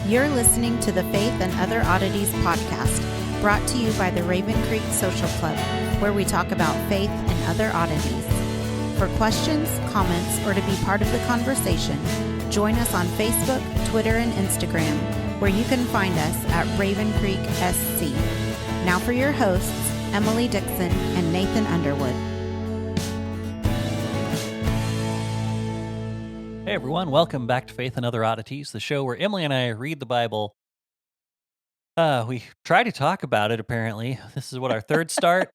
You're listening to the Faith and Other Oddities podcast, brought to you by the Raven Creek Social Club, where we talk about faith and other oddities. For questions, comments, or to be part of the conversation, join us on Facebook, Twitter, and Instagram, where you can find us at Raven Creek SC. Now for your hosts, Emily Dixon and Nathan Underwood. Hey everyone, welcome back to Faith and Other Oddities, the show where Emily and I read the Bible. We try to talk about it, apparently. This is what, our third start?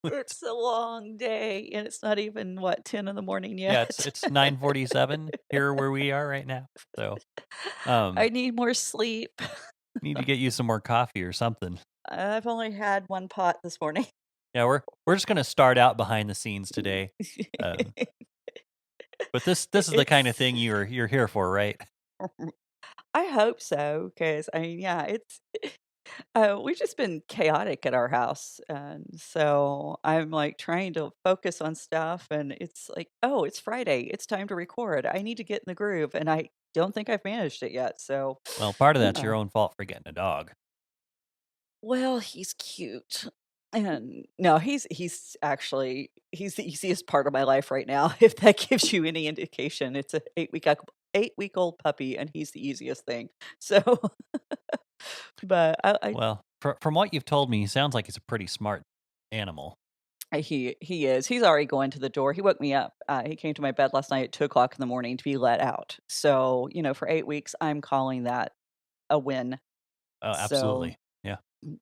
It's a long day, and it's not even, 10 in the morning yet? Yeah, it's 9:47 here where we are right now. So, I need more sleep. need to get you some more coffee or something. I've only had one pot this morning. Yeah, we're just gonna start out behind the scenes today. But this is the kind of thing you're here for, right? I hope so, because it's we've just been chaotic at our house, and so I'm, trying to focus on stuff, and it's like, "Oh, it's Friday, it's time to record, I need to get in the groove," and I don't think I've managed it yet, so Well, part of that's yeah. your own fault for getting a dog. Well, he's cute. And no, he's actually he's the easiest part of my life right now. If that gives you any indication, it's a 8-week-old puppy, and he's the easiest thing. So, but Well, from what you've told me, he sounds like he's a pretty smart animal. he is. He's already going to the door. He woke me up. He came to my bed last night at 2 o'clock in the morning to be let out. So for 8 weeks, I'm calling that a win. Oh, So absolutely. Yeah.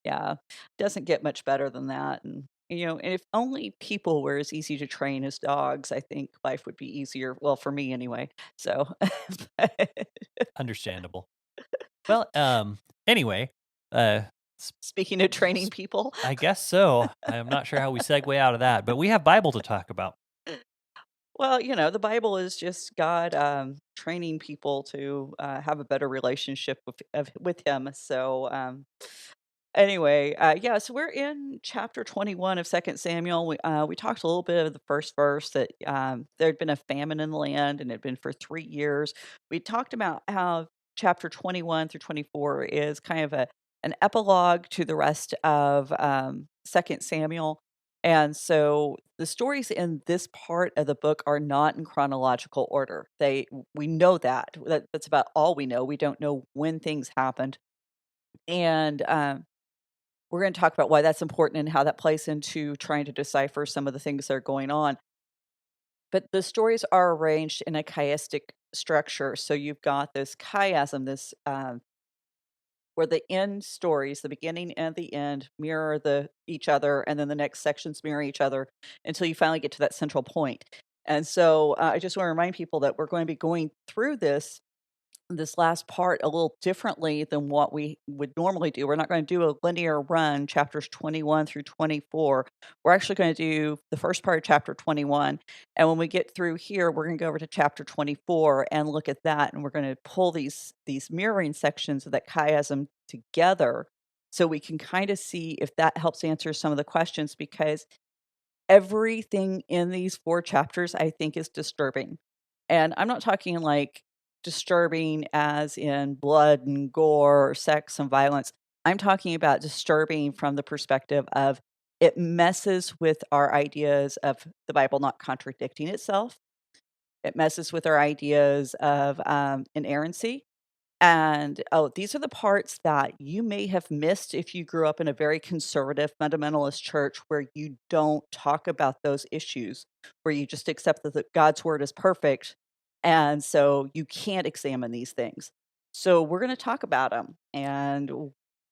yeah, doesn't get much better than that. And if only people were as easy to train as dogs, I think life would be easier. Well, for me anyway. So, but Understandable. Well, anyway, uh, s- speaking of training people, I guess so. I'm not sure how we segue out of that, but we have Bible to talk about. well, the Bible is just God training people to have a better relationship with Him. So, anyway, yeah, so we're in chapter 21 of Second Samuel. We talked a little bit of the first verse that there had been a famine in the land, and it had been for 3 years. We talked about how chapter 21 through 24 is kind of an epilogue to the rest of Second Samuel. And so the stories in this part of the book are not in chronological order. We know that's about all we know. We don't know when things happened. And we're going to talk about why that's important and how that plays into trying to decipher some of the things that are going on. But the stories are arranged in a chiastic structure. So you've got this chiasm, this where the end stories, the beginning and the end, mirror each other, and then the next sections mirror each other until you finally get to that central point. And so I just want to remind people that we're going to be going through this last part a little differently than what we would normally do. We're not going to do a linear run, chapters 21 through 24. We're actually going to do the first part of chapter 21. And when we get through here, we're going to go over to chapter 24 and look at that. And we're going to pull these mirroring sections of that chiasm together so we can kind of see if that helps answer some of the questions, because everything in these 4 chapters, I think, is disturbing. And I'm not talking like disturbing as in blood and gore, or sex and violence. I'm talking about disturbing from the perspective of it messes with our ideas of the Bible not contradicting itself. It messes with our ideas of inerrancy. And these are the parts that you may have missed if you grew up in a very conservative fundamentalist church where you don't talk about those issues, where you just accept that God's word is perfect. And so you can't examine these things. So we're going to talk about them and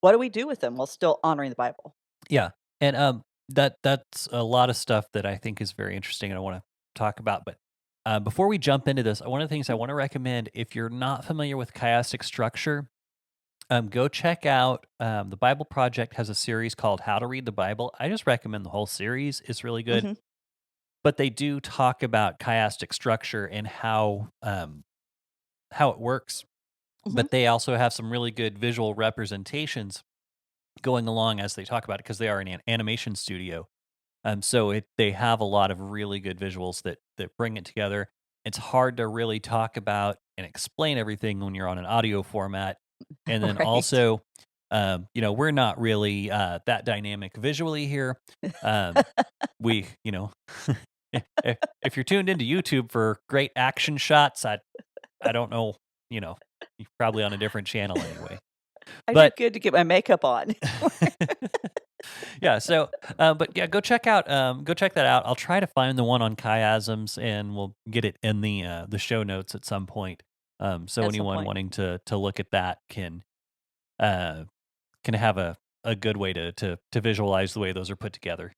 what do we do with them while still honoring the Bible? Yeah, and that's a lot of stuff that I think is very interesting, and I want to talk about. But before we jump into this, one of the things I want to recommend, if you're not familiar with chiastic structure, go check out the Bible Project has a series called How to Read the Bible. I just recommend the whole series; it's really good. Hmm. But they do talk about chiastic structure and how it works. Hmm. But they also have some really good visual representations going along as they talk about it, because they are an animation studio. So they have a lot of really good visuals that bring it together. it's hard to really talk about and explain everything when you're on an audio format. And then Right. also, we're not really that dynamic visually here. Um, we, if you're tuned into YouTube for great action shots, I don't know, you're probably on a different channel anyway. I did But good to get my makeup on. yeah, so but yeah, go check that out. I'll try to find the one on chiasms and we'll get it in the show notes at some point. So At some anyone point. wanting to look at that uh can have a good way to visualize the way those are put together.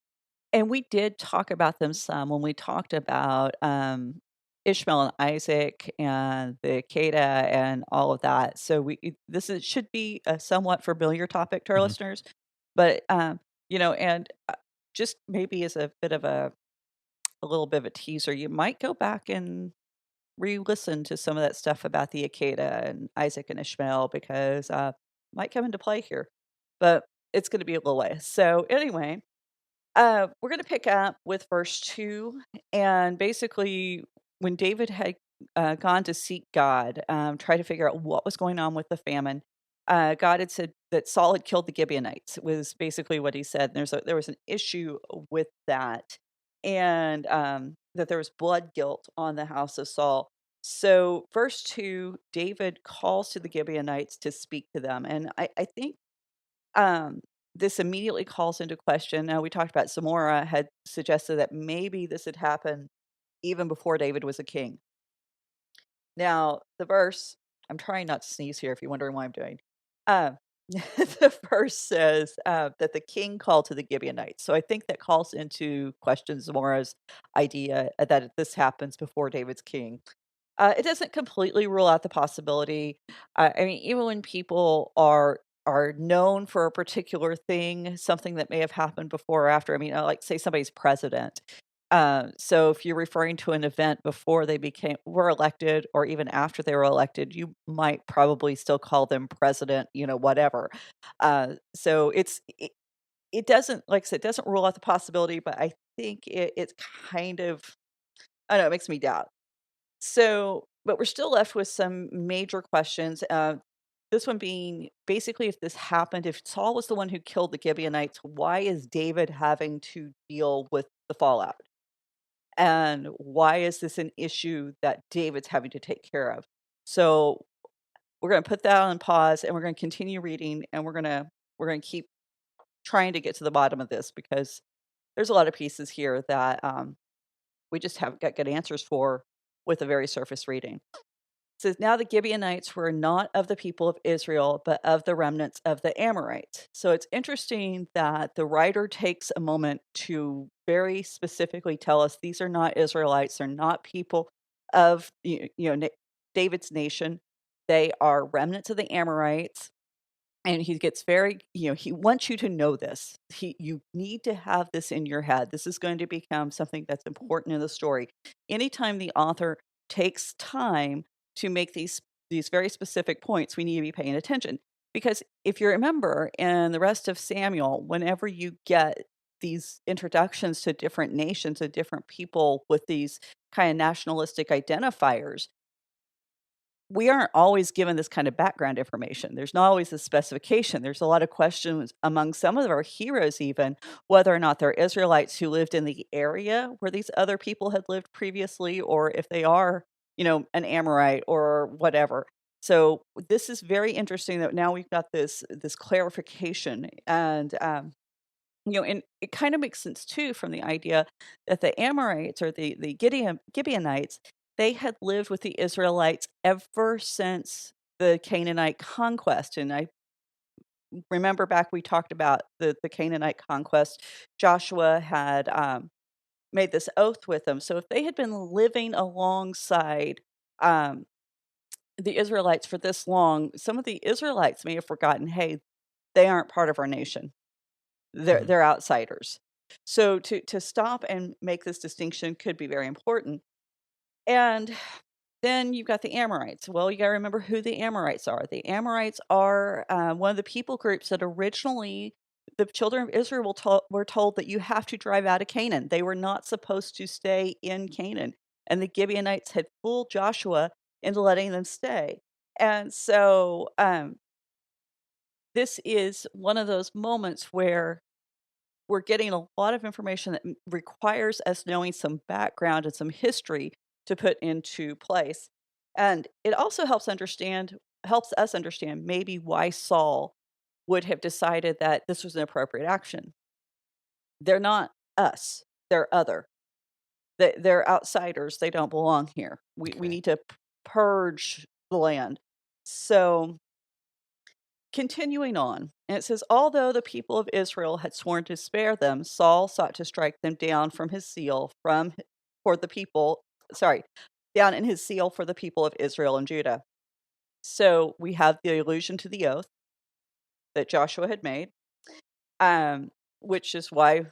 And we did talk about them some when we talked about, Ishmael and Isaac and the Acadah and all of that. So this should be a somewhat familiar topic to our Mhm. listeners, but, and, just maybe as a bit of a little bit of a teaser, you might go back and re-listen to some of that stuff about the Acadah and Isaac and Ishmael because, might come into play here, but it's gonna be a little way. So, anyway, we're going to pick up with verse 2. And basically, when David had gone to seek God, try to figure out what was going on with the famine, God had said that Saul had killed the Gibeonites, was basically what he said. There was an issue with that, and that there was blood guilt on the house of Saul. So, verse 2, David calls to the Gibeonites to speak to them. And I think um, this immediately calls into question. Now, we talked about Zamora had suggested that maybe this had happened even before David was a king. Now, the verse, I'm trying not to sneeze here if you're wondering why I'm doing. Um, the verse says that the king called to the Gibeonites. So I think that calls into question Zamora's idea that this happens before David's king. It doesn't completely rule out the possibility. I mean, even when people are known for a particular thing, something that may have happened before or after. I mean, like say somebody's president. So if you're referring to an event before they were elected, or even after they were elected, you might probably still call them president. Whatever. So it doesn't, like I said, it doesn't rule out the possibility, but I think it's kind of, I don't know, it makes me doubt. So, but we're still left with some major questions. This one being basically, if this happened, if Saul was the one who killed the Gibeonites, why is David having to deal with the fallout? And why is this an issue that David's having to take care of? So we're going to put that on pause and we're going to continue reading, and we're going to keep trying to get to the bottom of this because there's a lot of pieces here that we just haven't got good answers for with a very surface reading. It says, now the Gibeonites were not of the people of Israel, but of the remnants of the Amorites. So it's interesting that the writer takes a moment to very specifically tell us these are not Israelites. They're not people of David's nation. They are remnants of the Amorites. And he gets very, he wants you to know this. You need to have this in your head. This is going to become something that's important in the story. Anytime the author takes time to make these very specific points, we need to be paying attention. Because if you remember in the rest of Samuel, whenever you get these introductions to different nations and different people with these kind of nationalistic identifiers, we aren't always given this kind of background information. There's not always a specification. There's a lot of questions among some of our heroes, even whether or not they're Israelites who lived in the area where these other people had lived previously, or if they are, an Amorite or whatever. So this is very interesting that now we've got this clarification, and and it kind of makes sense too from the idea that the Amorites or the Gibeonites, they had lived with the Israelites ever since the Canaanite conquest. And I remember back we talked about the Canaanite conquest. Joshua had made this oath with them. So if they had been living alongside um, the Israelites for this long, some of the Israelites may have forgotten, hey, they aren't part of our nation. They're Mhm. they're outsiders. So to stop and make this distinction could be very important. And then you've got the Amorites. Well, you got to remember who the Amorites are. The Amorites are one of the people groups that originally the children of Israel were told that you have to drive out of Canaan. They were not supposed to stay in Canaan. and the Gibeonites had fooled Joshua into letting them stay. And so this is one of those moments where we're getting a lot of information that requires us knowing some background and some history to put into place. And it also helps us understand maybe why Saul would have decided that this was an appropriate action. They're not us. They're other. They're outsiders. They don't belong here. We Okay. need to purge the land. So continuing on, and it says, although the people of Israel had sworn to spare them, Saul sought to strike them down from his seal for the people, sorry, down in his seal for the people of Israel and Judah. So we have the allusion to the oath that Joshua had made, which is why.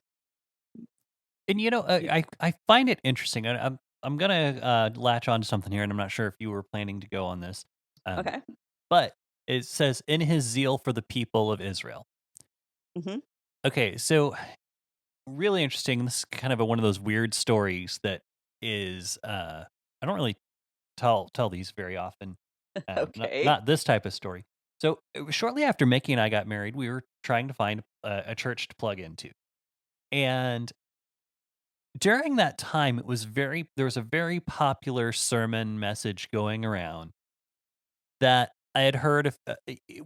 And You, I find it interesting. I'm gonna latch on to something here, and I'm not sure if you were planning to go on this, um, okay. but it says in his zeal for the people of Israel. Hmm. Okay, so really interesting. This is kind of one of those weird stories that is I don't really tell these very often. Not Okay. not this type of story. So shortly after Mickey and I got married, we were trying to find a church to plug into, and during that time, there was a very popular sermon message going around that I had heard of.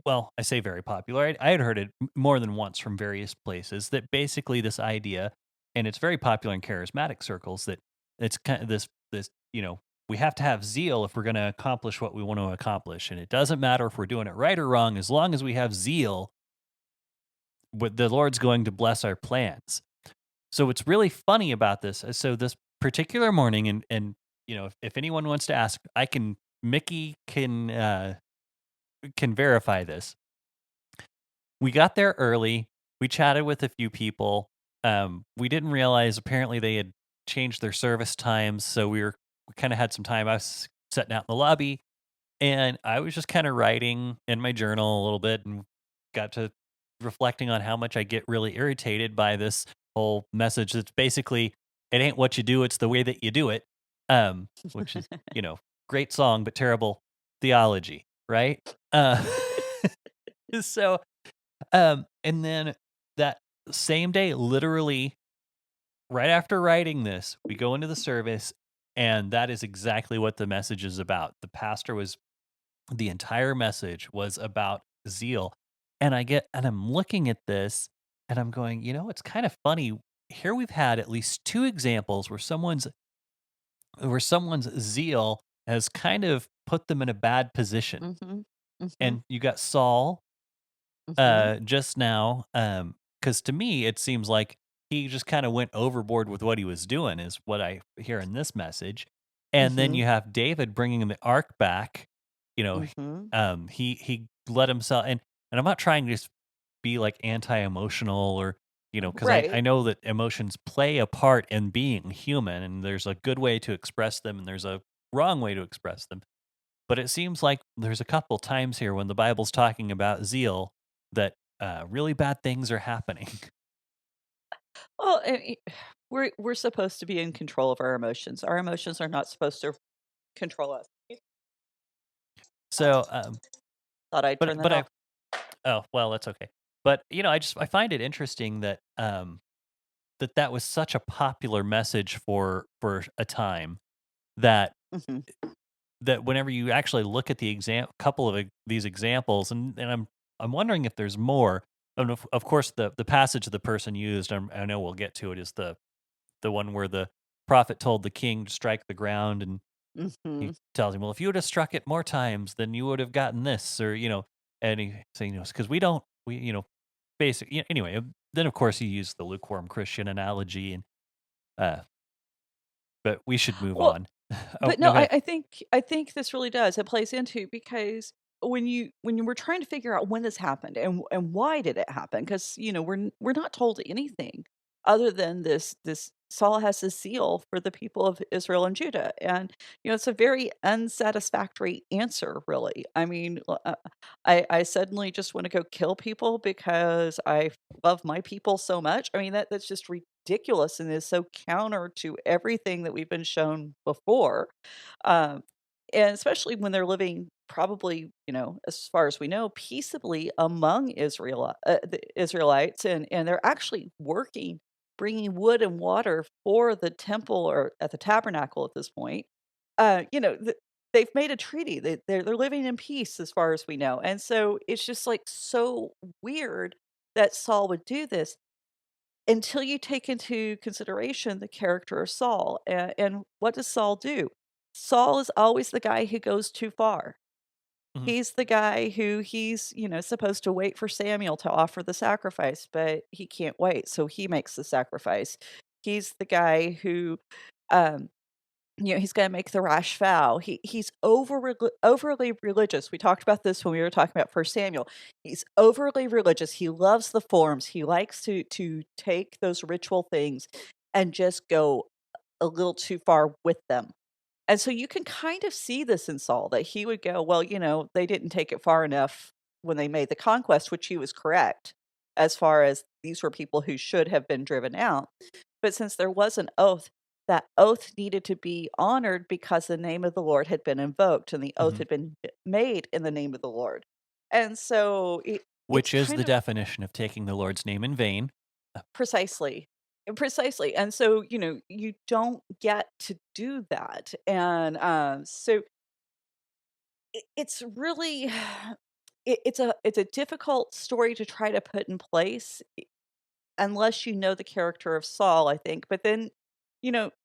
Well, I say very popular. I had heard it more than once from various places. That basically this idea, and it's very popular in charismatic circles. That it's kind of this we have to have zeal if we're going to accomplish what we want to accomplish, and it doesn't matter if we're doing it right or wrong. As long as we have zeal, the Lord's going to bless our plans. So what's really funny about this is so this particular morning, and if anyone wants to ask, Mickey can verify this. We got there early. We chatted with a few people. We didn't realize apparently they had changed their service times, so we kind of had some time. I was sitting out in the lobby, and I was just kind of writing in my journal a little bit, and got to reflecting on how much I get really irritated by this whole message. That's basically it ain't what you do, it's the way that you do it. Which is great song, but terrible theology, right? Uh, so and then that same day, literally right after writing this, we go into the service, and that is exactly what the message is about. The entire message was about zeal. And I'm looking at this and I'm going, it's kind of funny. Here we've had at least two examples where someone's zeal has kind of put them in a bad position. Hmm. Hmm. And you got Saul Hmm. just now, because to me it seems like he just kind of went overboard with what he was doing, is what I hear in this message. And then Hmm. you have David bringing the ark back. Hmm. He let himself, and I'm not trying to just be like anti-emotional, or because I Right. know that emotions play a part in being human, and there's a good way to express them and there's a wrong way to express them. But it seems like there's a couple times here when the Bible's talking about zeal that really bad things are happening. Well, we're supposed to be in control of our emotions. Our emotions are not supposed to control us. So, Thought I'd but turn that but I off. oh well, that's okay. But I find it interesting that that was such a popular message for a time that Mhm. whenever you actually look at the couple of these examples, and I'm wondering if there's more. And of course, the passage the person used, I know we'll get to it, is the one where the prophet told the king to strike the ground, and he Mhm. tells him, "Well, if you would have struck it more times, then you would have gotten this," or and he saying, because we don't, basic. Anyway, then of course he used the lukewarm Christian analogy, and uh, but we should move Well, on. Oh but no, no, go ahead. I think this really does. It plays into because when you were trying to figure out when this happened and why did it happen, because we're not told anything other than this Saul has this zeal for the people of Israel and Judah. And, it's a very unsatisfactory answer, really. I mean, I suddenly just want to go kill people because I love my people so much. I mean, that's just ridiculous and is so counter to everything that we've been shown before. Um, and especially when they're living probably, as far as we know, peaceably among the Israelites, and they're actually working, bringing wood and water for the temple or at the tabernacle at this point. They've made a treaty. They're living in peace as far as we know, and so it's just like so weird that Saul would do this until you take into consideration the character of Saul. And what does Saul do? Saul is always the guy who goes too far. Mhm. He's the guy who he's, supposed to wait for Samuel to offer the sacrifice, but he can't wait, so he makes the sacrifice. He's the guy who, um, he's gonna make the rash vow. He's overly religious. We talked about this when we were talking about First Samuel. He's overly religious. He loves the forms. He likes to take those ritual things and just go a little too far with them. And so you can kind of see this in Saul that he would go, well, they didn't take it far enough when they made the conquest, which he was correct as far as these were people who should have been driven out. But since there was an oath, that oath needed to be honored because the name of the Lord had been invoked and the oath Mhm. had been made in the name of the Lord. And so it's Which is kind the of definition of taking the Lord's name in vain. precisely. Precisely. And so, you don't get to do that. And so it's really it's a difficult story to try to put in place unless you know the character of Saul, I think. But then,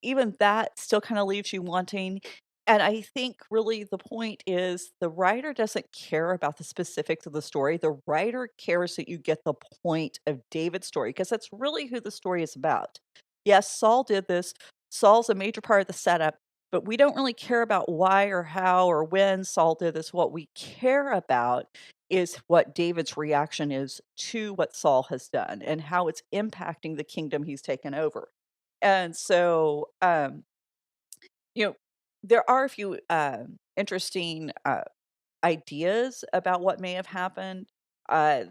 even that still kind of leaves you wanting. And I think really the point is the writer doesn't care about the specifics of the story. The writer cares that you get the point of David's story because that's really who the story is about. Yes, Saul did this. Saul's a major part of the setup, but we don't really care about why or how or when Saul did this. What we care about is what David's reaction is to what Saul has done and how it's impacting the kingdom he's taken over. And so, you know, there are a few interesting ideas about what may have happened. And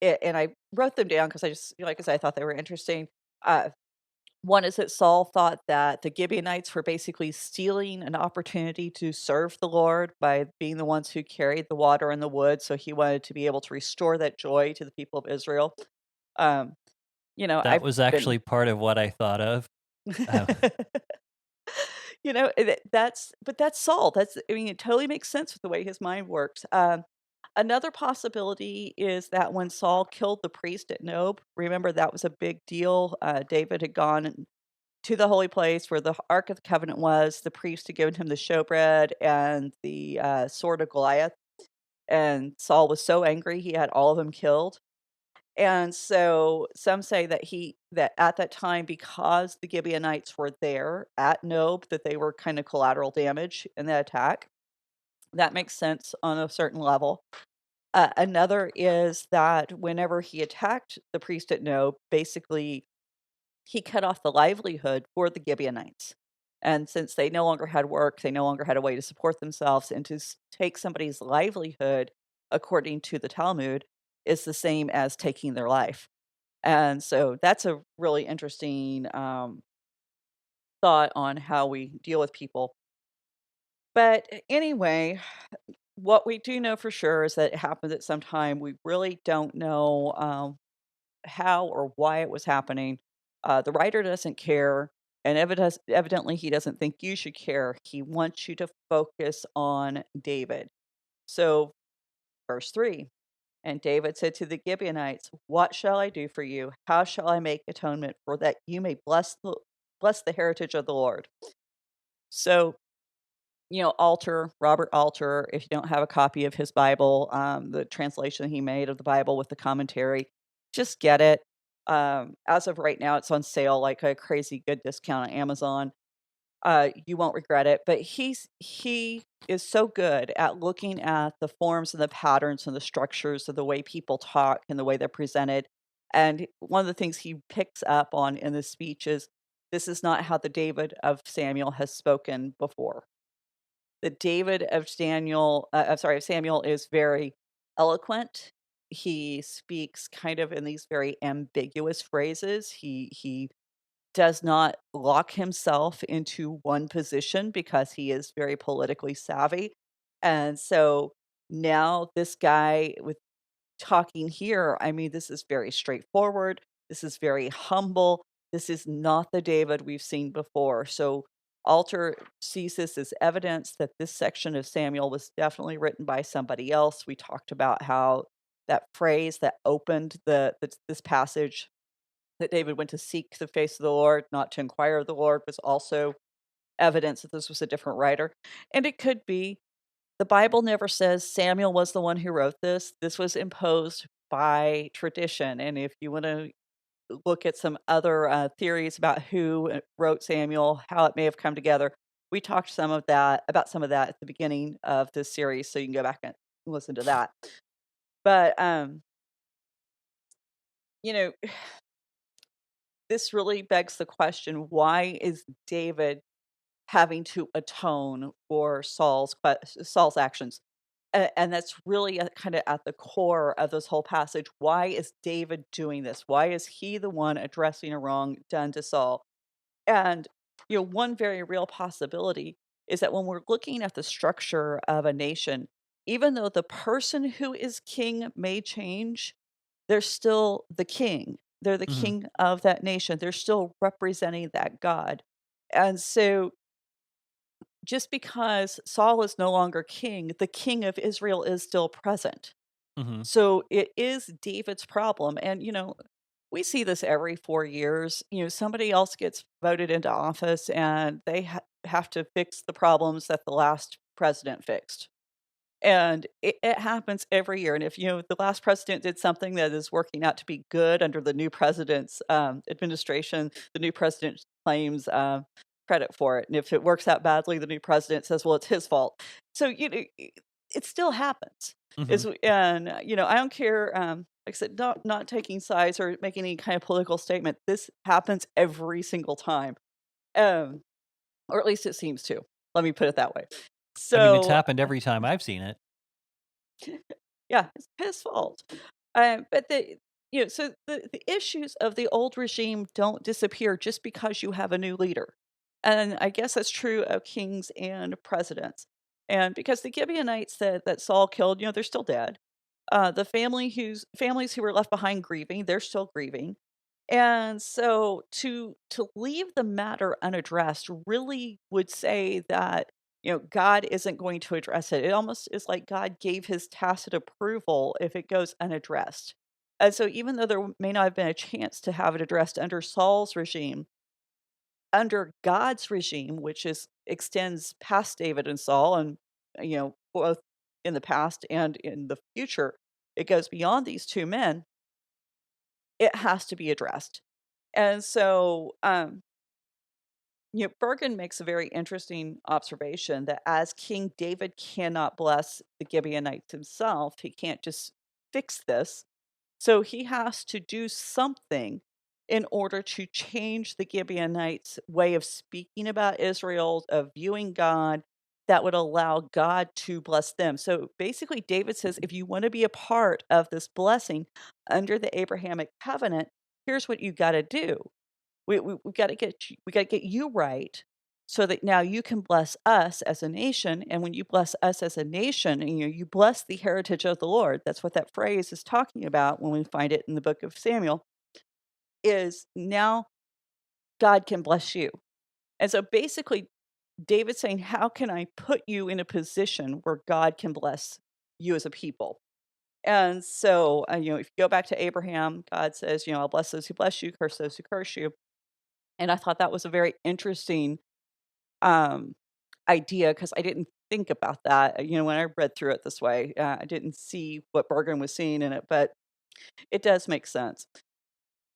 I wrote them down because I just, like I said, I thought they were interesting. Uh, One is that Saul thought that the Gibeonites were basically stealing an opportunity to serve the Lord by being the ones who carried the water and the wood, so he wanted to be able to restore that joy to the people of Israel. Um, That I've was been actually part of what I thought of. Uh, that's Saul. I mean, it totally makes sense with the way his mind works. Another possibility is that when Saul killed the priest at Nob, remember that was a big deal. David had gone to the holy place where the Ark of the Covenant was. The priest had given him the showbread and the sword of Goliath. And Saul was so angry he had all of them killed. And so some say that at that time, because the Gibeonites were there at Nob, that they were kind of collateral damage in the attack. That makes sense on a certain level. Another is that whenever he attacked the priest at Nob, basically he cut off the livelihood for the Gibeonites. And since they no longer had work, they no longer had a way to support themselves, and to take somebody's livelihood, according to the Talmud, is the same as taking their life. And so that's a really interesting thought on how we deal with people. But anyway, what we do know for sure is that it happens at some time. We really don't know how or why it was happening. The writer doesn't care, and evidently he doesn't think you should care. He wants you to focus on David. So, verse 3. And David said to the Gibeonites, "What shall I do for you? How shall I make atonement for that you may bless the heritage of the Lord?" So, Robert Alter, if you don't have a copy of his Bible, the translation he made of the Bible with the commentary, just get it. As of right now, it's on sale like a crazy good discount on Amazon. You won't regret it. But he is so good at looking at the forms and the patterns and the structures of the way people talk and the way they're presented, And one of the things he picks up on in this speech is this is not how the David of Samuel has spoken before. The David of of Samuel is very eloquent. He speaks kind of in these very ambiguous phrases. He does not lock himself into one position because he is very politically savvy. And so now this guy with talking here, I mean, this is very straightforward. This is very humble. This is not the David we've seen before. So Alter sees this as evidence that this section of Samuel was definitely written by somebody else. We talked about how that phrase that opened this passage, that David went to seek the face of the Lord, not to inquire of the Lord, was also evidence that this was a different writer. And it could be the Bible never says Samuel was the one who wrote this. This was imposed by tradition. And if you want to look at some other theories about who wrote Samuel, how it may have come together, we talked about some of that at the beginning of this series. So you can go back and listen to that. But you know, this really begs the question: why is David having to atone for Saul's actions? And that's really kind of at the core of this whole passage. Why is David doing this? Why is he the one addressing a wrong done to Saul? And one very real possibility is that when we're looking at the structure of a nation, even though the person who is king may change, they're still the king. They're the Hmm. king of that nation. They're still representing that God. And so just because Saul is no longer king, the king of Israel is still present. Hmm. So it is David's problem. And, we see this every 4 years. Somebody else gets voted into office and they have to fix the problems that the last president fixed. And it happens every year. And if the last president did something that is working out to be good under the new president's administration, the new president claims credit for it. And if it works out badly, the new president says, "Well, it's his fault." So it still happens. Hmm. And I don't care. Like I said, not taking sides or making any kind of political statement. This happens every single time, um, or at least it seems to. Let me put it that way. I mean, it's So happened every time I've seen it. yeah, it's his fault. But so the issues of the old regime don't disappear just because you have a new leader. And I guess that's true of kings and presidents. And because the Gibeonites that Saul killed, they're still dead. The families who were left behind grieving, they're still grieving. And so to leave the matter unaddressed really would say that God isn't going to address it. It almost is like God gave his tacit approval if it goes unaddressed. And so even though there may not have been a chance to have it addressed under Saul's regime, under God's regime, which is extends past David and Saul, and both in the past and in the future, it goes beyond these two men. It has to be addressed. And so, Bergen makes a very interesting observation that as King David cannot bless the Gibeonites himself, he can't just fix this. So he has to do something in order to change the Gibeonites' way of speaking about Israel, of viewing God, that would allow God to bless them. So basically, David says, if you want to be a part of this blessing under the Abrahamic covenant, here's what you got to do. We got to get you right, so that now you can bless us as a nation. And when you bless us as a nation, and you bless the heritage of the Lord, that's what that phrase is talking about when we find it in the book of Samuel, is now God can bless you. And so basically David's saying, how can I put you in a position where God can bless you as a people? And so, if you go back to Abraham, God says, I'll bless those who bless you, curse those who curse you. And I thought that was a very interesting um, idea, because I didn't think about that. When I read through it this way, I didn't see what Bergen was seeing in it, but it does make sense.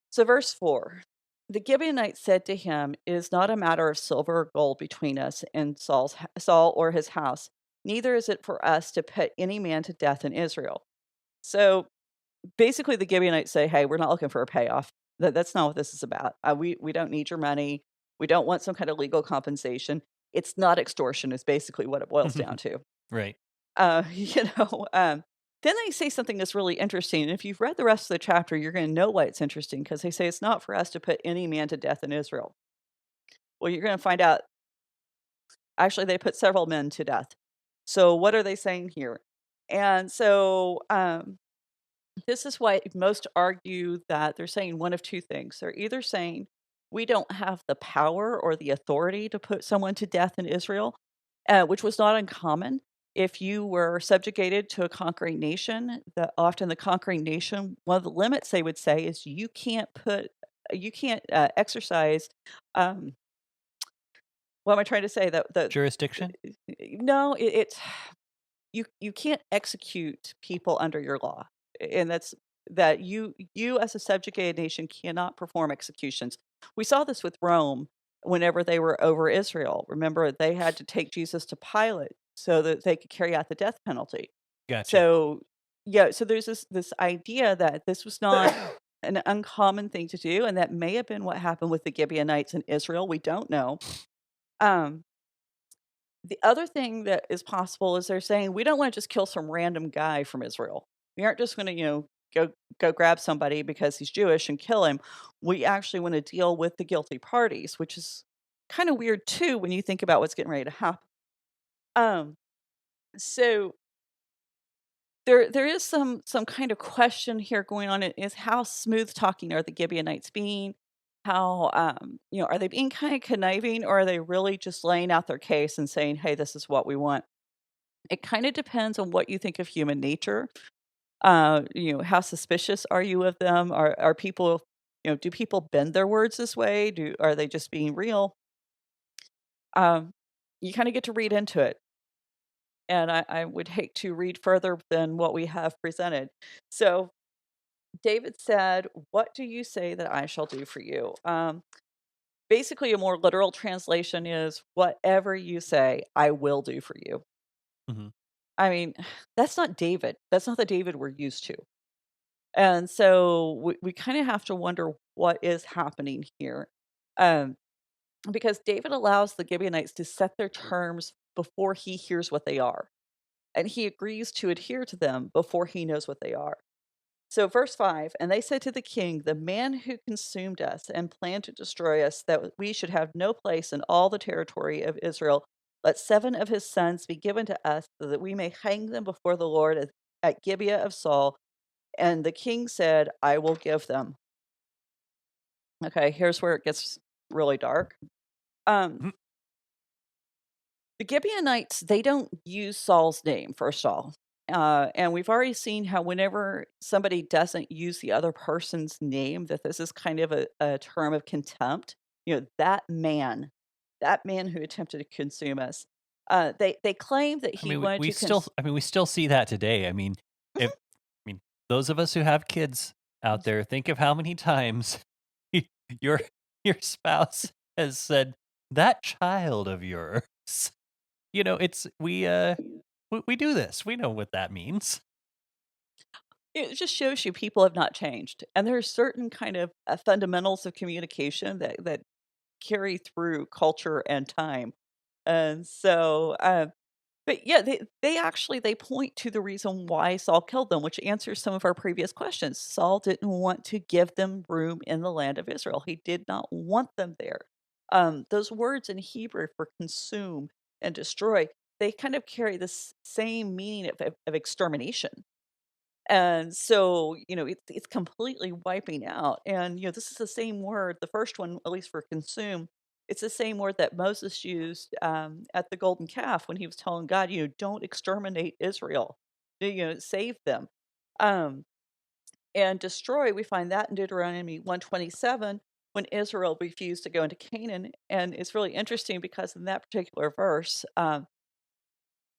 So, verse 4, the Gibeonites said to him, "It is not a matter of silver or gold between us and Saul or his house. Neither is it for us to put any man to death in Israel." So basically the Gibeonites say, "Hey, we're not looking for a payoff. That's not what this is about. We don't need your money. We don't want some kind of legal compensation. It's not extortion." Is basically what it boils down to. Right. You know. Then they say something that's really interesting, and if you've read the rest of the chapter, you're going to know why it's interesting because they say it's not for us to put any man to death in Israel. Well, you're going to find out. Actually, they put several men to death. So what are they saying here? And so this is why most argue that they're saying one of two things. They're either saying we don't have the power or the authority to put someone to death in Israel, which was not uncommon. If you were subjugated to a conquering nation, often the conquering nation, one of the limits they would say is you can't exercise. Um, what am I trying to say? Jurisdiction? No, it's you can't execute people under your law, and that you as a subjugated nation cannot perform executions. We saw this with Rome whenever they were over Israel. Remember, they had to take Jesus to Pilate so that they could carry out the death penalty. Gotcha. So yeah, so there's this idea that this was not an uncommon thing to do, and that may have been what happened with the Gibeonites in Israel. We don't know. Um, the other thing that is possible is they're saying, "We don't wanna just kill some random guy from Israel. We aren't just gonna, go grab somebody because he's Jewish and kill him. We actually wanna deal with the guilty parties," which is kinda weird too when you think about what's getting ready to happen. Um, so there is some kind of question here going on, is how smooth talking are the Gibeonites being? How, are they being kinda conniving, or are they really just laying out their case and saying, "Hey, this is what we want"? It kinda depends on what you think of human nature. How suspicious are you of them? Are people, do people bend their words this way? Are they just being real? Um, you kinda get to read into it, and I would hate to read further than what we have presented. So, David said, "What do you say that I shall do for you?" Basically, a more literal translation is, "Whatever you say, I will do for you." Mhm. I mean, that's not David. That's not the David we're used to. And so we kind of have to wonder what is happening here. Um, because David allows the Gibeonites to set their terms before he hears what they are. And he agrees to adhere to them before he knows what they are. So, verse 5, and they said to the king, "The man who consumed us and planned to destroy us, that we should have no place in all the territory of Israel, let 7 of his sons be given to us, so that we may hang them before the Lord at Gibeah of Saul." And the king said, "I will give them." Okay, here's where it gets really dark. Um, Mhm. the Gibeonites, they don't use Saul's name, first of all. And we've already seen how whenever somebody doesn't use the other person's name, that this is kind of a term of contempt. That man who attempted to consume us. They claim that I he mean, we wanted we to still I mean, we still see that today. I mean, if I mean, those of us who have kids out there, think of how many times your your spouse has said, "That child of yours." It's we do this. We know what that means. It just shows you people have not changed, and there are certain kind of fundamentals of communication that carry through culture and time. And so, but yeah, they actually they point to the reason why Saul killed them, which answers some of our previous questions. Saul didn't want to give them room in the land of Israel. He did not want them there. Those words in Hebrew for consume and destroy, they kind of carry this same meaning of extermination. And so, it's completely wiping out. And, this is the same word, the first one, at least for consume, it's the same word that Moses used at the golden calf when he was telling God, don't exterminate Israel, save them. Um, and destroy, we find that in Deuteronomy 127 when Israel refused to go into Canaan. And it's really interesting because in that particular verse,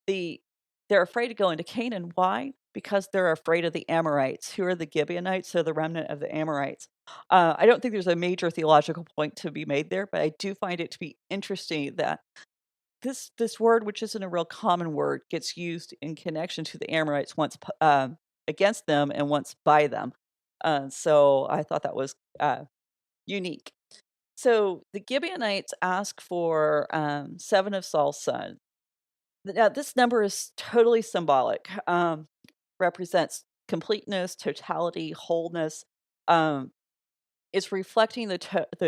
the they're afraid to go into Canaan. Why? Because they're afraid of the Amorites, who are the Gibeonites, so the remnant of the Amorites. I don't think there's a major theological point to be made there, but I do find it to be interesting that this word, which isn't a real common word, gets used in connection to the Amorites once against them and once by them. So I thought that was unique. So the Gibeonites ask for 7 of Saul's sons. Now, this number is totally symbolic, represents completeness, totality, wholeness. Um, it's reflecting the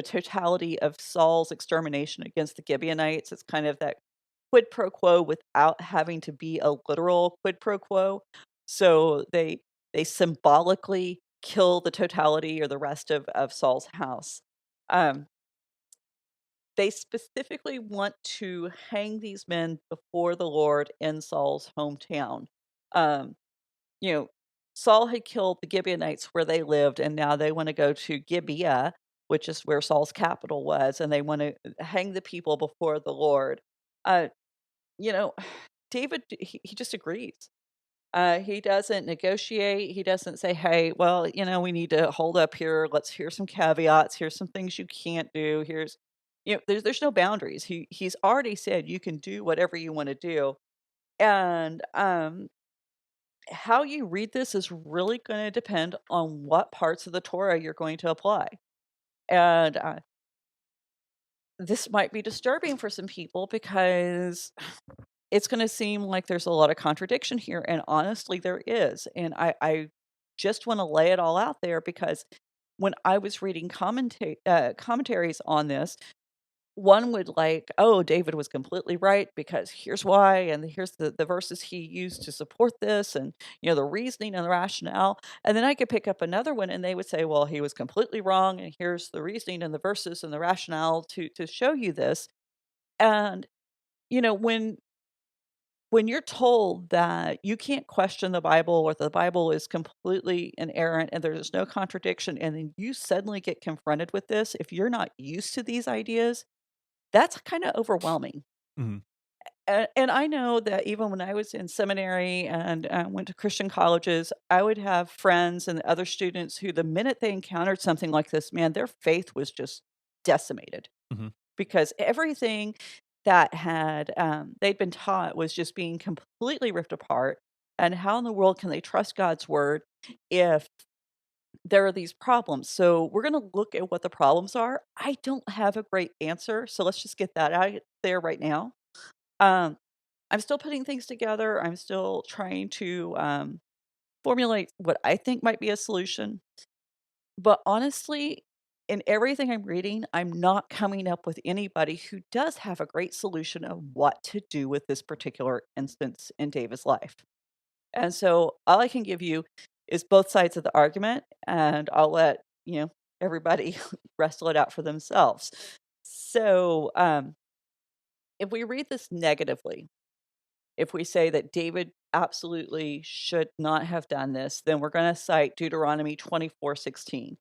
totality of Saul's extermination against the Gibeonites. It's kind of that quid pro quo without having to be a literal quid pro quo. So they symbolically kill the totality or the rest of Saul's house. Um, they specifically want to hang these men before the Lord in Saul's hometown. Um, you know, Saul had killed the Gibeonites where they lived, and now they want to go to Gibeah, which is where Saul's capital was, and they want to hang the people before the Lord. Uh, you know, David, he just agrees. He doesn't negotiate. He doesn't say, "Hey, well, we need to hold up here. Let's hear some caveats. Here's some things you can't do. Here's," there's no boundaries. He's already said you can do whatever you want to do, and how you read this is really going to depend on what parts of the Torah you're going to apply. And this might be disturbing for some people because it's going to seem like there's a lot of contradiction here. And honestly, there is. And I just want to lay it all out there because when I was reading commentaries on this, one would like, "Oh, David was completely right because here's why, and here's the verses he used to support this, and the reasoning and the rationale." And then I could pick up another one, and they would say, "Well, he was completely wrong, and here's the reasoning and the verses and the rationale to show you this." And you know, when you're told that you can't question the Bible or the Bible is completely inerrant and there's no contradiction, and then you suddenly get confronted with this, if you're not used to these ideas, that's kinda overwhelming. Mhm. And I know that even when I was in seminary and, went to Christian colleges, I would have friends and other students who the minute they encountered something like this, man, their faith was just decimated Mhm. because everything that they'd been taught was just being completely ripped apart, and how in the world can they trust God's word if there are these problems? So we're gonna look at what the problems are. I don't have a great answer, so let's just get that out there right now. Um, I'm still putting things together. I'm still trying to formulate what I think might be a solution. But honestly, in everything I'm reading, I'm not coming up with anybody who does have a great solution of what to do with this particular instance in David's life. And so all I can give you is both sides of the argument, and I'll let, everybody wrestle it out for themselves. So, if we read this negatively, if we say that David absolutely should not have done this, then we're going to cite Deuteronomy 24:16.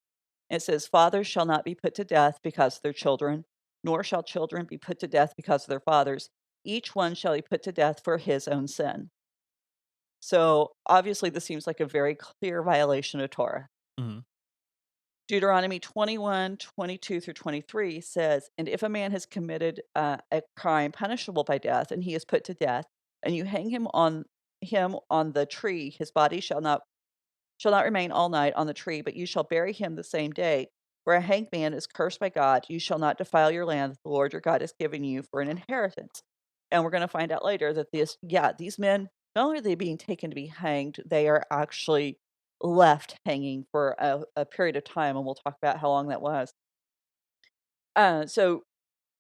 It says, "Fathers shall not be put to death because of their children, nor shall children be put to death because of their fathers. Each one shall be put to death for his own sin." So obviously, this seems like a very clear violation of Torah. Mhm. Deuteronomy 21:22 through 23 says, "And if a man has committed a crime punishable by death, and he is put to death, and you hang him on the tree, his body shall not remain all night on the tree, but you shall bury him the same day. For a hanged man is cursed by God. You shall not defile your land that the Lord your God has given you for an inheritance." And we're going to find out later that these men, not only are they being taken to be hanged, they are actually left hanging for a period of time, and we'll talk about how long that was. So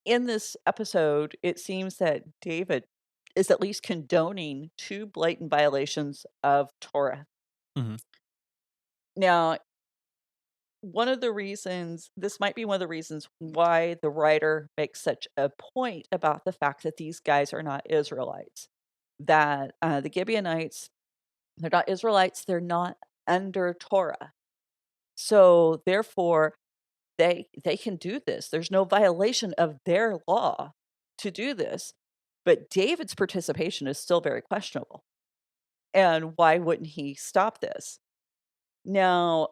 in this episode, it seems that David is at least condoning two blatant violations of Torah. Mhm. Now, this might be one of the reasons why the writer makes such a point about the fact that these guys are not Israelites. That the Gibeonites, they're not Israelites, they're not under Torah. So therefore, they can do this. There's no violation of their law to do this. But David's participation is still very questionable. And why wouldn't he stop this? Now,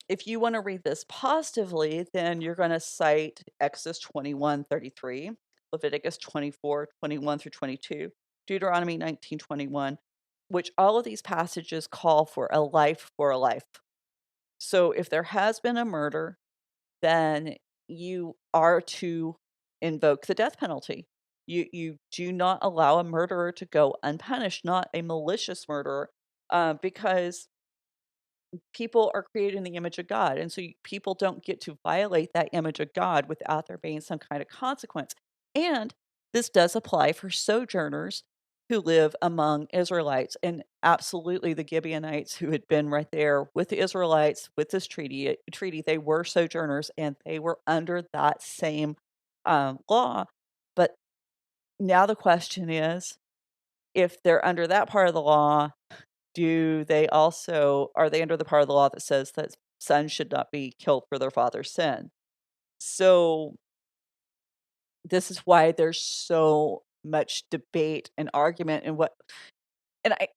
if you want to read this positively, then you're going to cite Exodus 21:33, Leviticus 24:21 through 22, Deuteronomy 19:21, which all of these passages call for a life for a life. So if there has been a murder, then you are to invoke the death penalty. You do not allow a murderer to go unpunished, not a malicious murderer, because people are created in the image of God, and so people don't get to violate that image of God without there being some kind of consequence. And this does apply for sojourners who live among Israelites, and absolutely the Gibeonites who had been right there with the Israelites with this treaty, they were sojourners and they were under that same law. But now the question is, if they're under that part of the law, are they under the part of the law that says that sons should not be killed for their father's sin? So this is why there's so much debate and argument and I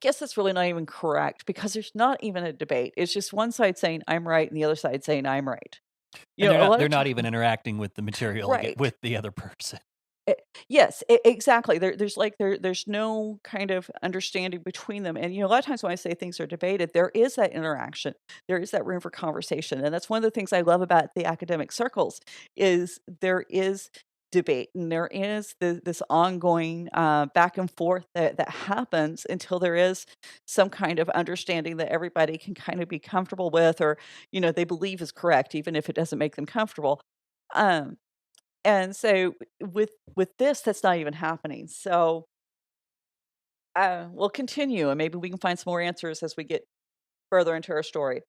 guess that's really not even correct, because there's not even a debate. It's just one side saying I'm right and the other side saying I'm right. And A lot they're of not times, even interacting with the material right. with the other person. Yes, exactly. There's no kind of understanding between them, and, a lot of times when I say things are debated, there is that interaction. There is that room for conversation, and that's one of the things I love about the academic circles is there is debate, and there is this ongoing, back and forth that happens until there is some kind of understanding that everybody can kind of be comfortable with, or, they believe is correct, even if it doesn't make them comfortable. Um and so with this, that's not even happening. So, we'll continue, and maybe we can find some more answers as we get further into our story.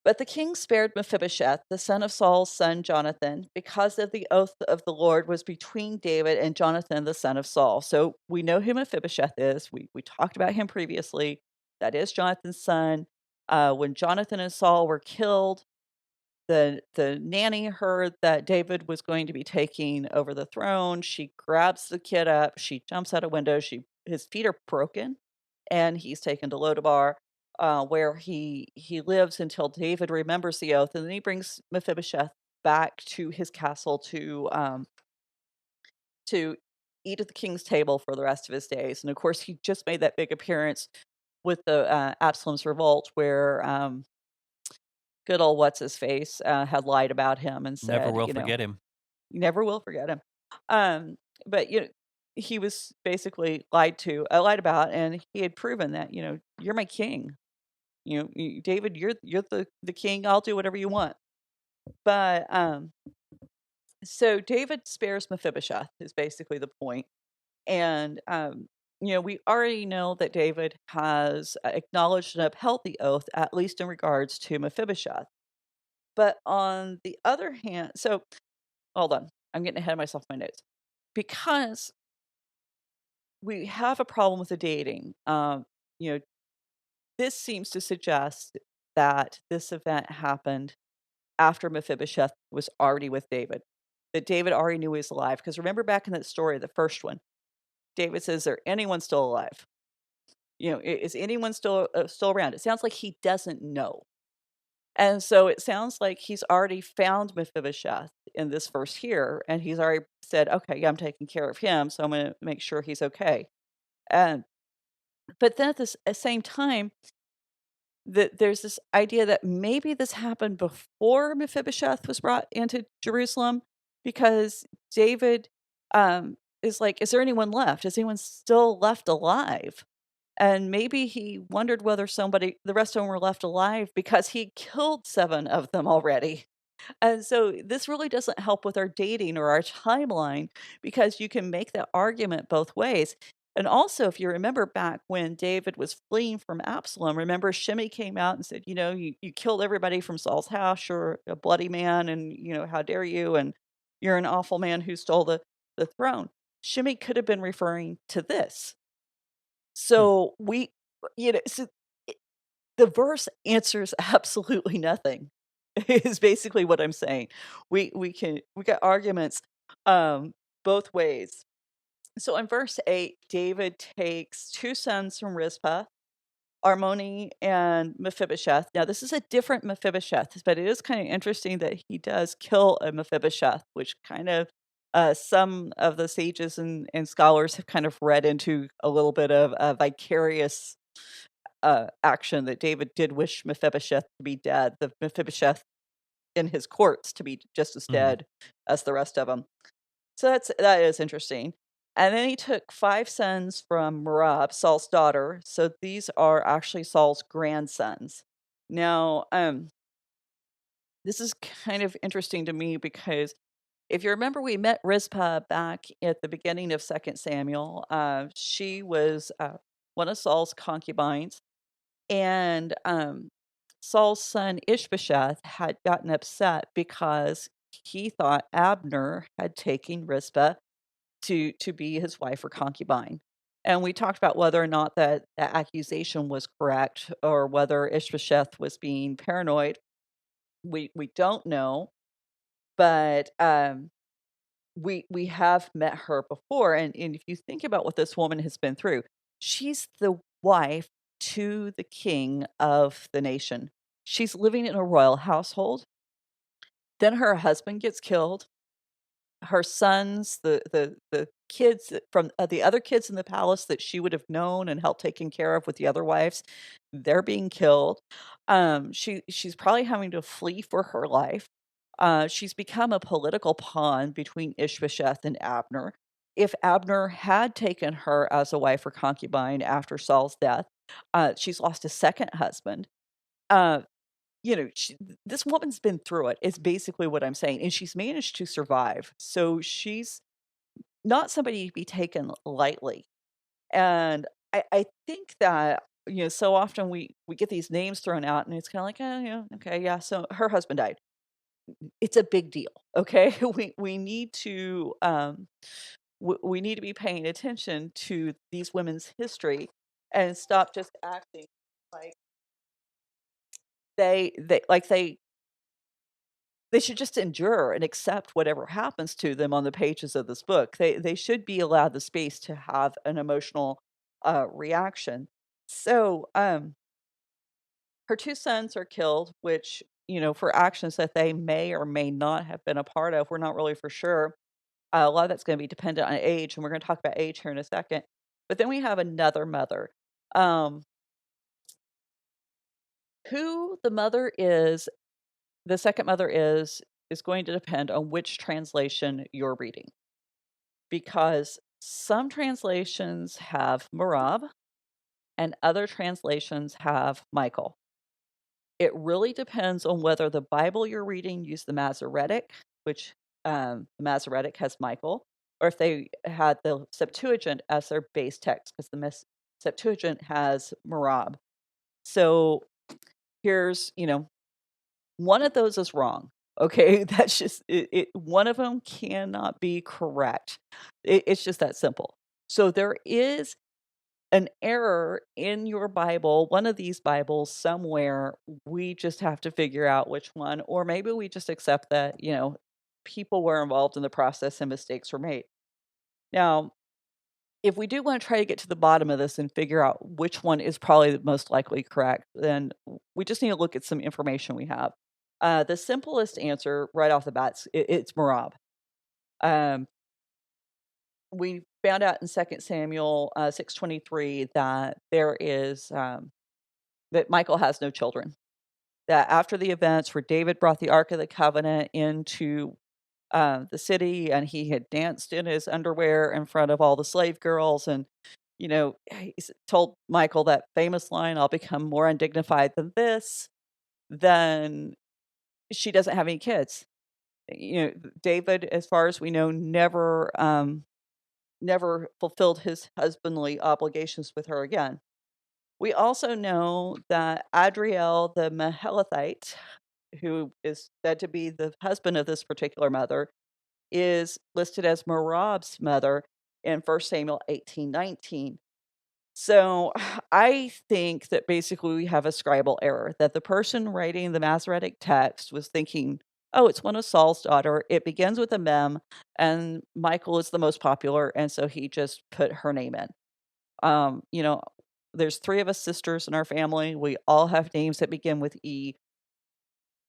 But the king spared Mephibosheth, the son of Saul's son Jonathan, because of the oath of the Lord was between David and Jonathan, the son of Saul. So we know who Mephibosheth is. We talked about him previously. That is Jonathan's son. When Jonathan and Saul were killed, the nanny heard that David was going to be taking over the throne. She grabs the kid up, she jumps out a window, his feet are broken, and he's taken to Lodabar, where he lives until David remembers the oath, and then he brings Mephibosheth back to his castle to eat at the king's table for the rest of his days. And of course, he just made that big appearance with the Absalom's revolt, where good old what's his face had lied about him and Never said, will forget him. you never will forget him. Um, but he was basically lied about, and he had proven that you're my king. David, you're the king. I'll do whatever you want. But so David spares Mephibosheth is basically the point, and we already know that David has acknowledged and upheld the oath, at least in regards to Mephibosheth. But on the other hand, so hold on, I'm getting ahead of myself in my notes, because we have a problem with the dating. You know, this seems to suggest that this event happened after Mephibosheth was already with David, that David already knew he was alive. Because remember back in that story, the first one, David says, "Is there anyone still alive? Is anyone still around?" It sounds like he doesn't know. And so it sounds like he's already found Mephibosheth in this verse here, and he's already said, "Okay, yeah, I'm taking care of him, so I'm gonna make sure he's okay." And but then at the same time, there's this idea that maybe this happened before Mephibosheth was brought into Jerusalem, because David is like, "Is there anyone left? Is anyone still left alive?" And maybe he wondered whether the rest of them were left alive because he killed 7 of them already. And so this really doesn't help with our dating or our timeline, because you can make that argument both ways. And also, if you remember back when David was fleeing from Absalom, remember Shimei came out and said, you killed everybody from Saul's house. You're a bloody man, and, how dare you? And you're an awful man who stole the throne. Shimei could have been referring to this. Hmm. So so I the verse answers absolutely nothing, is basically what I'm saying. We got arguments, both ways. So in verse 8, David takes 2 sons from Rizpah, Armoni and Mephibosheth. Now this is a different Mephibosheth, but it is kinda interesting that he does kill a Mephibosheth, which kind of some of the sages and scholars have kind of read into a little bit of a vicarious action that David did wish Mephibosheth to be dead, the Mephibosheth in his courts to be just as Mhm. dead as the rest of them. So that is interesting. And then he took 5 sons from Merab, Saul's daughter. So these are actually Saul's grandsons. Now, this is kind of interesting to me because if you remember, we met Rizpah back at the beginning of Second Samuel. She was one of Saul's concubines, and Saul's son Ishbosheth had gotten upset because he thought Abner had taken Rizpah to be his wife or concubine. And we talked about whether or not that accusation was correct or whether Ishbosheth was being paranoid. We don't know, but we have met her before, and if you think about what this woman has been through, she's the wife to the king of the nation. She's living in a royal household. Then her husband gets killed. Her sons, the kids from the other kids in the palace that she would have known and helped taken care of with the other wives, they're being killed. She's probably having to flee for her life. She's become a political pawn between Ishbosheth and Abner. If Abner had taken her as a wife or concubine after Saul's death, she's lost a second husband. Uh, this woman's been through it, is basically what I'm saying, and she's managed to survive. So she's not somebody to be taken lightly. And I think that, so often we get these names thrown out and it's kind of like, oh, yeah, okay, yeah. So her husband died. It's a big deal. Okay. We need to, we need to be paying attention to these women's history and stop just acting like they should just endure and accept whatever happens to them on the pages of this book. They should be allowed the space to have an emotional reaction. So, her 2 sons are killed, which, for actions that they may or may not have been a part of. We're not really for sure. A lot of that's going to be dependent on age, and we're going to talk about age here in a second. But then we have another mother. Um, who the mother is, the second mother is going to depend on which translation you're reading, because some translations have Merab and other translations have Michael. It really depends on whether the Bible you're reading used the Masoretic, which the Masoretic has Michael, or if they had the Septuagint as their base text, because the Septuagint has Merab. So here's, one of those is wrong. Okay, that's just one of them cannot be correct. It's just that simple. So there is an error in your Bible, one of these Bibles somewhere. We just have to figure out which one, or maybe we just accept that, people were involved in the process and mistakes were made. Now, if we do want to try to get to the bottom of this and figure out which one is probably the most likely correct, then we just need to look at some information we have. The simplest answer right off the bat, it's Merab. Um, we found out in Second Samuel 6:23 that there is that Michael has no children. That after the events where David brought the Ark of the Covenant into the city, and he had danced in his underwear in front of all the slave girls, and he told Michael that famous line, "I'll become more undignified than this." Then she doesn't have any kids. David, as far as we know, never fulfilled his husbandly obligations with her again. We also know that Adriel the Mahelethite, who is said to be the husband of this particular mother, is listed as Merab's mother in 1 Samuel 18:19. So I think that basically we have a scribal error, that the person writing the Masoretic text was thinking, oh, it's one of Saul's daughter. It begins with a mem, and Michael is the most popular, and so he just put her name in. Um, you know, there's 3 of us sisters in our family. We all have names that begin with E.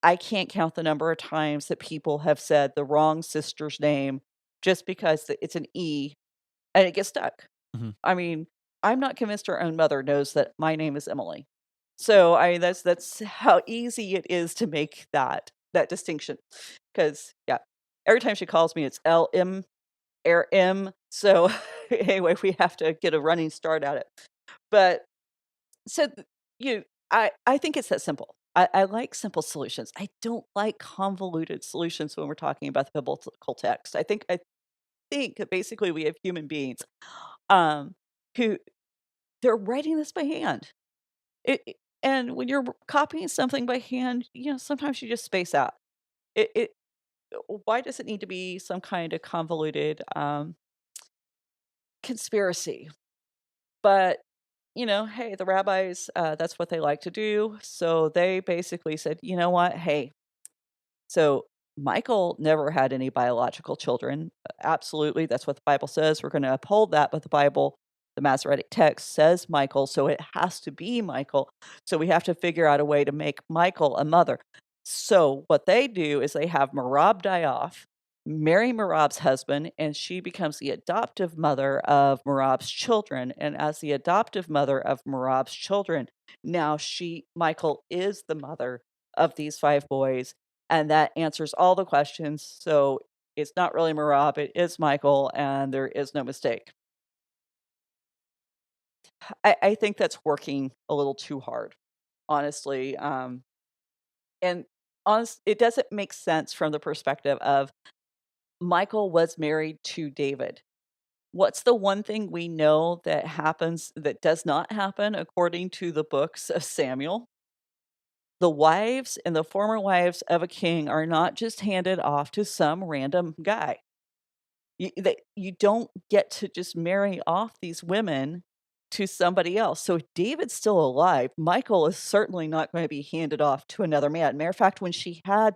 I can't count the number of times that people have said the wrong sister's name just because it's an E and it gets stuck. Mhm. I mean, I'm not convinced her own mother knows that my name is Emily. So, I mean, that's how easy it is to make that distinction. Because yeah, every time she calls me, it's LM, Air M. So anyway, we have to get a running start at it. But so you, I think it's that simple. I like simple solutions. I don't like convoluted solutions when we're talking about the biblical text. I think that basically we have human beings um, who they're writing this by hand. And when you're copying something by hand, sometimes you just space out. It why does it need to be some kind of convoluted conspiracy? But hey, the rabbis, that's what they like to do. So they basically said, you know what? Hey, so Michael never had any biological children. Absolutely, that's what the Bible says. We're going to uphold that, but the Bible, the Masoretic text says Michael, so it has to be Michael. So we have to figure out a way to make Michael a mother. So what they do is they have Merab die off, marry Merab's husband, and she becomes the adoptive mother of Merab's children. And as the adoptive mother of Merab's children, now Michael is the mother of these five boys, and that answers all the questions. So it's not really Merab, it is Michael, and there is no mistake. I think that's working a little too hard, honestly. And it doesn't make sense from the perspective of Michael was married to David. What's the one thing we know that happens that does not happen according to the books of Samuel? The wives and the former wives of a king are not just handed off to some random guy. You don't get to just marry off these women to somebody else. So if David's still alive, Michael is certainly not going to be handed off to another man. Matter of fact, when she had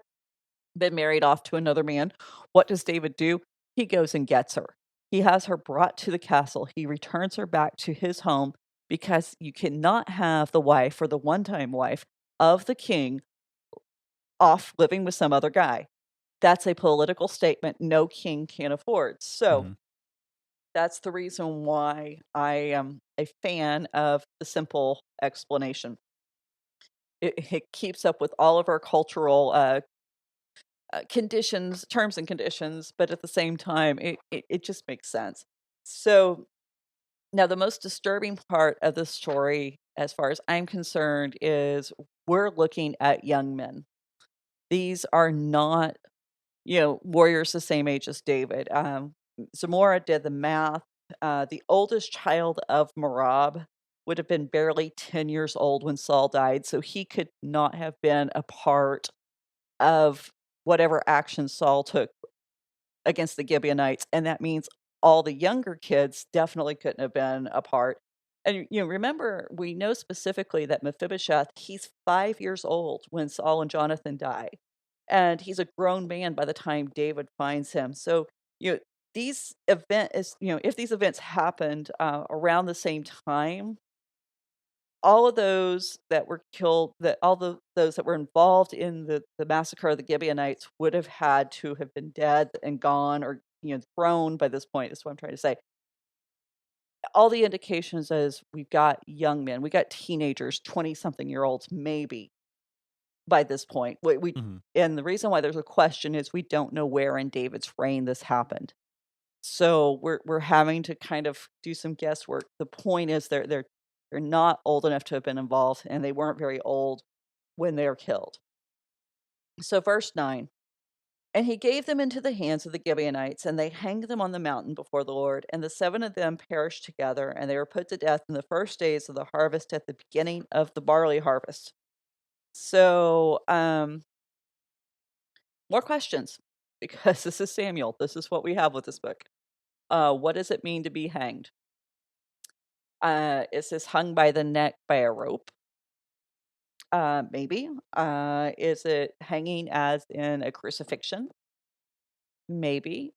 been married off to another man, what does David do? He goes and gets her. He has her brought to the castle. He returns her back to his home because you cannot have the wife or the one time wife of the king off living with some other guy. That's a political statement no king can afford. So Mhm. that's the reason why I am a fan of the simple explanation. It keeps up with all of our cultural conditions, terms and conditions, but at the same time, it just makes sense. So now, the most disturbing part of the story, as far as I'm concerned, is we're looking at young men. These are not, warriors the same age as David. Zamora did the math. The oldest child of Merab would have been barely 10 years old when Saul died, so he could not have been a part of whatever action Saul took against the Gibeonites, and that means all the younger kids definitely couldn't have been a part. And remember, we know specifically that Mephibosheth, he's 5 years old when Saul and Jonathan die, and he's a grown man by the time David finds him. So you know these event is if these events happened around the same time, all of those that were killed, that all those that were involved in the massacre of the Gibeonites would have had to have been dead and gone, or thrown by this point. Is what I'm trying to say. All the indications is we've got young men, we got teenagers, 20-something-year-olds, maybe by this point. Mhm. And the reason why there's a question is we don't know where in David's reign this happened. So we're having to kind of do some guesswork. The point is they're not old enough to have been involved, and they weren't very old when they were killed. So verse 9, and he gave them into the hands of the Gibeonites, and they hanged them on the mountain before the Lord. And the seven of them perished together, and they were put to death in the first days of the harvest at the beginning of the barley harvest. So more questions, because this is Samuel. This is what we have with this book. What does it mean to be hanged? Is this hung by the neck by a rope? Maybe. Is it hanging as in a crucifixion? Maybe.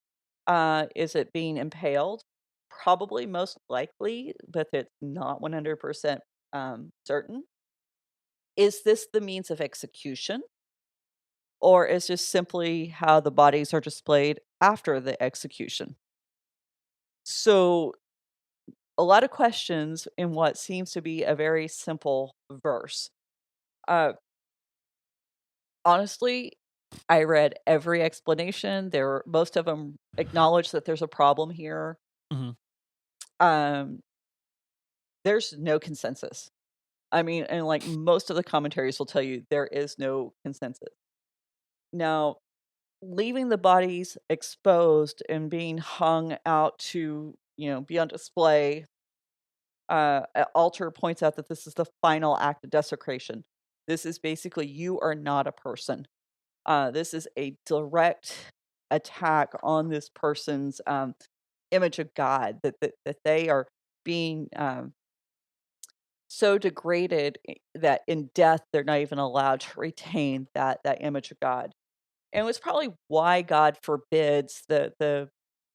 Is it being impaled? Probably, most likely, but it's not 100% certain. Is this the means of execution? or is just simply how the bodies are displayed after the execution. So, a lot of questions in what seems to be a very simple verse. Uh, Honestly, I read every explanation. Most of them acknowledge that there's a problem here. Mhm. Um, there's no consensus. I mean, and like most of the commentaries will tell you, there is no consensus. Now, leaving the bodies exposed and being hung out to, be on display, Alter points out that this is the final act of desecration. This is basically, you are not a person. This is a direct attack on this person's image of God, that they are being so degraded that in death they're not even allowed to retain that image of God. And it's probably why God forbids the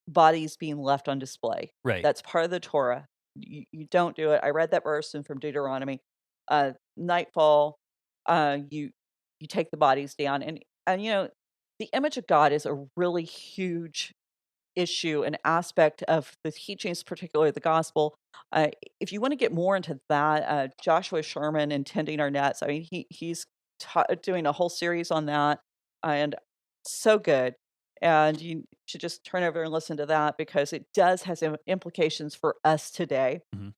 bodies being left on display. Right. That's part of the Torah. You don't do it. I read that verse in from Deuteronomy. Nightfall, you take the bodies down, and the image of God is a really huge issue, an aspect of the teachings, particularly the gospel. If you want to get more into that, Joshua Sherman and Tending Our Nets. I mean, he's doing a whole series on that, and so good. And you should just turn over and listen to that because it does has implications for us today. Mhm.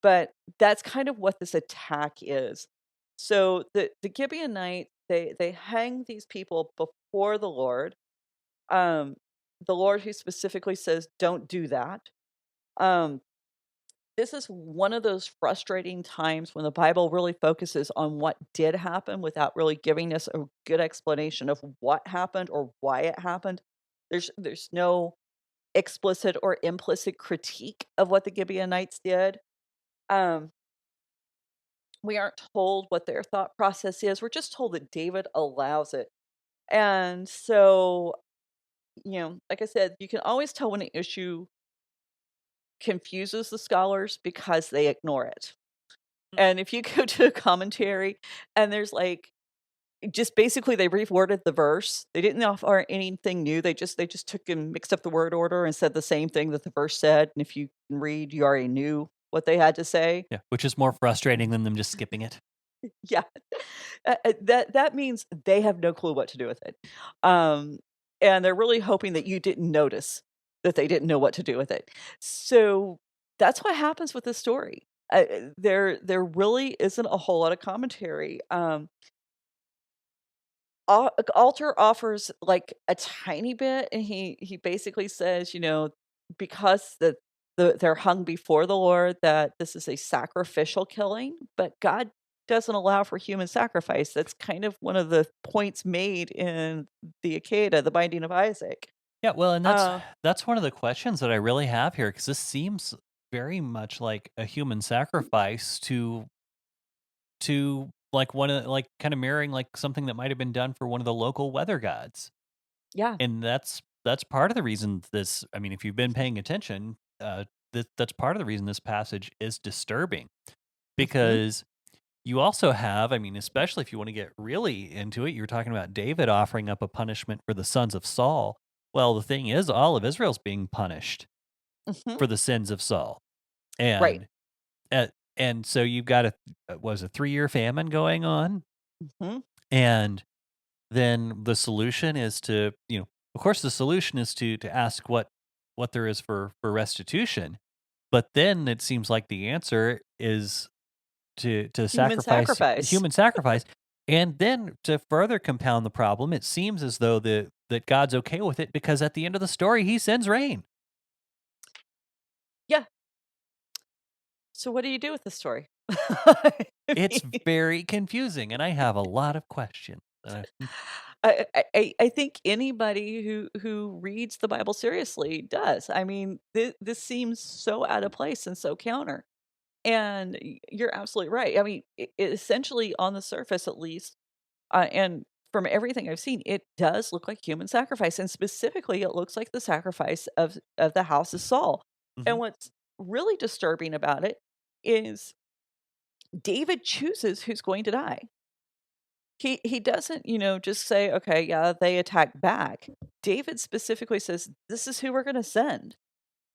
But that's kind of what this attack is. So the Gibeonites, they hang these people before um, the Lord who specifically says, "Don't do that." Um, this is one of those frustrating times when the Bible really focuses on what did happen without really giving us a good explanation of what happened or why it happened. There's no explicit or implicit critique of what the Gibeonites did. Um, we aren't told what their thought process is. We're just told that David allows it. And so, like I said, you can always tell when an issue confuses the scholars because they ignore it. And if you go to a commentary and there's like just basically they reworded the verse. They didn't offer anything new. They just took and mixed up the word order and said the same thing that the verse said. And if you can read, you already knew what they had to say. Yeah, which is more frustrating than them just skipping it. Yeah. That means they have no clue what to do with it. Um, and they're really hoping that you didn't notice that they didn't know what to do with it. So that's what happens with this story. There really isn't a whole lot of commentary. Alter offers like a tiny bit, and he basically says, because they're hung before the Lord, that this is a sacrificial killing, but God doesn't allow for human sacrifice. That's kind of one of the points made in the Akedah, the Binding of Isaac. Yeah, well, and that's Uh, that's one of the questions that I really have here because this seems very much like a human sacrifice to like one of like kind of mirroring like something that might have been done for one of the local weather gods. yeah. And that's part of the reason this I mean, if you've been paying attention, that's part of the reason this passage is disturbing Hmm. because you also have, I mean, especially if you want to get really into it, you're talking about David offering up a punishment for the sons of Saul. Well, the thing is, all of Israel's being punished Hmm. for the sins of Saul, Right. and uh, and so you've got was a 3 year famine going on, Hmm. and then the solution is to of course the solution is to ask what there is for restitution, but then it seems like the answer is to Human sacrifice sacrifice. human sacrifice, and then to further compound the problem, it seems as though that God's okay with it because at the end of the story, He sends rain. Yeah. So what do you do with the story? I It's mean, very confusing, and I have a lot of questions. I think anybody who reads the Bible seriously does. I mean, this seems so out of place and so counter. And you're absolutely right. I mean, essentially, on the surface, at least, and from everything I've seen, it does look like human sacrifice, and specifically, it looks like the sacrifice of the house of Saul. And Mhm. what's really disturbing about it is David chooses who's going to die. he doesn't, just say, "Okay, yeah, they attack back." David specifically says, "This is who we're gonna send."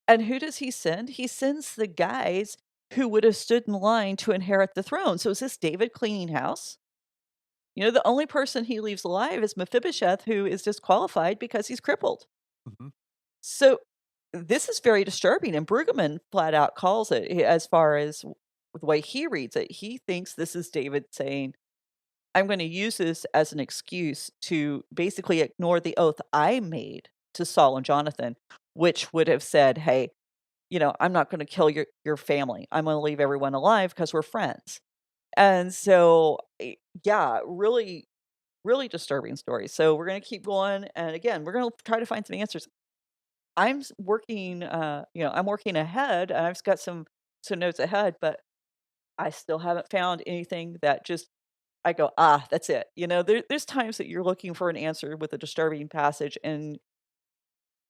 And who does he send? He sends the guys who would have stood in line to inherit the throne. So is this David cleaning house? The only person he leaves alive is Mephibosheth, who is disqualified because he's crippled. Mhm. So this is very disturbing, and Brueggemann flat out calls it, as far as the way he reads it, he thinks this is David saying, "I'm gonna use this as an excuse to basically ignore the oath I made to Saul and Jonathan," which would have said, "Hey, I'm not gonna kill your family. I'm gonna leave everyone alive because 'cause we're friends." And so, yeah, really, really disturbing story. So we're gonna keep going, and again, we're gonna try to find some answers. I'm working ahead, and I've got some notes ahead, but I still haven't found anything that just I go, "Ah, that's it." There's times that you're looking for an answer with a disturbing passage, and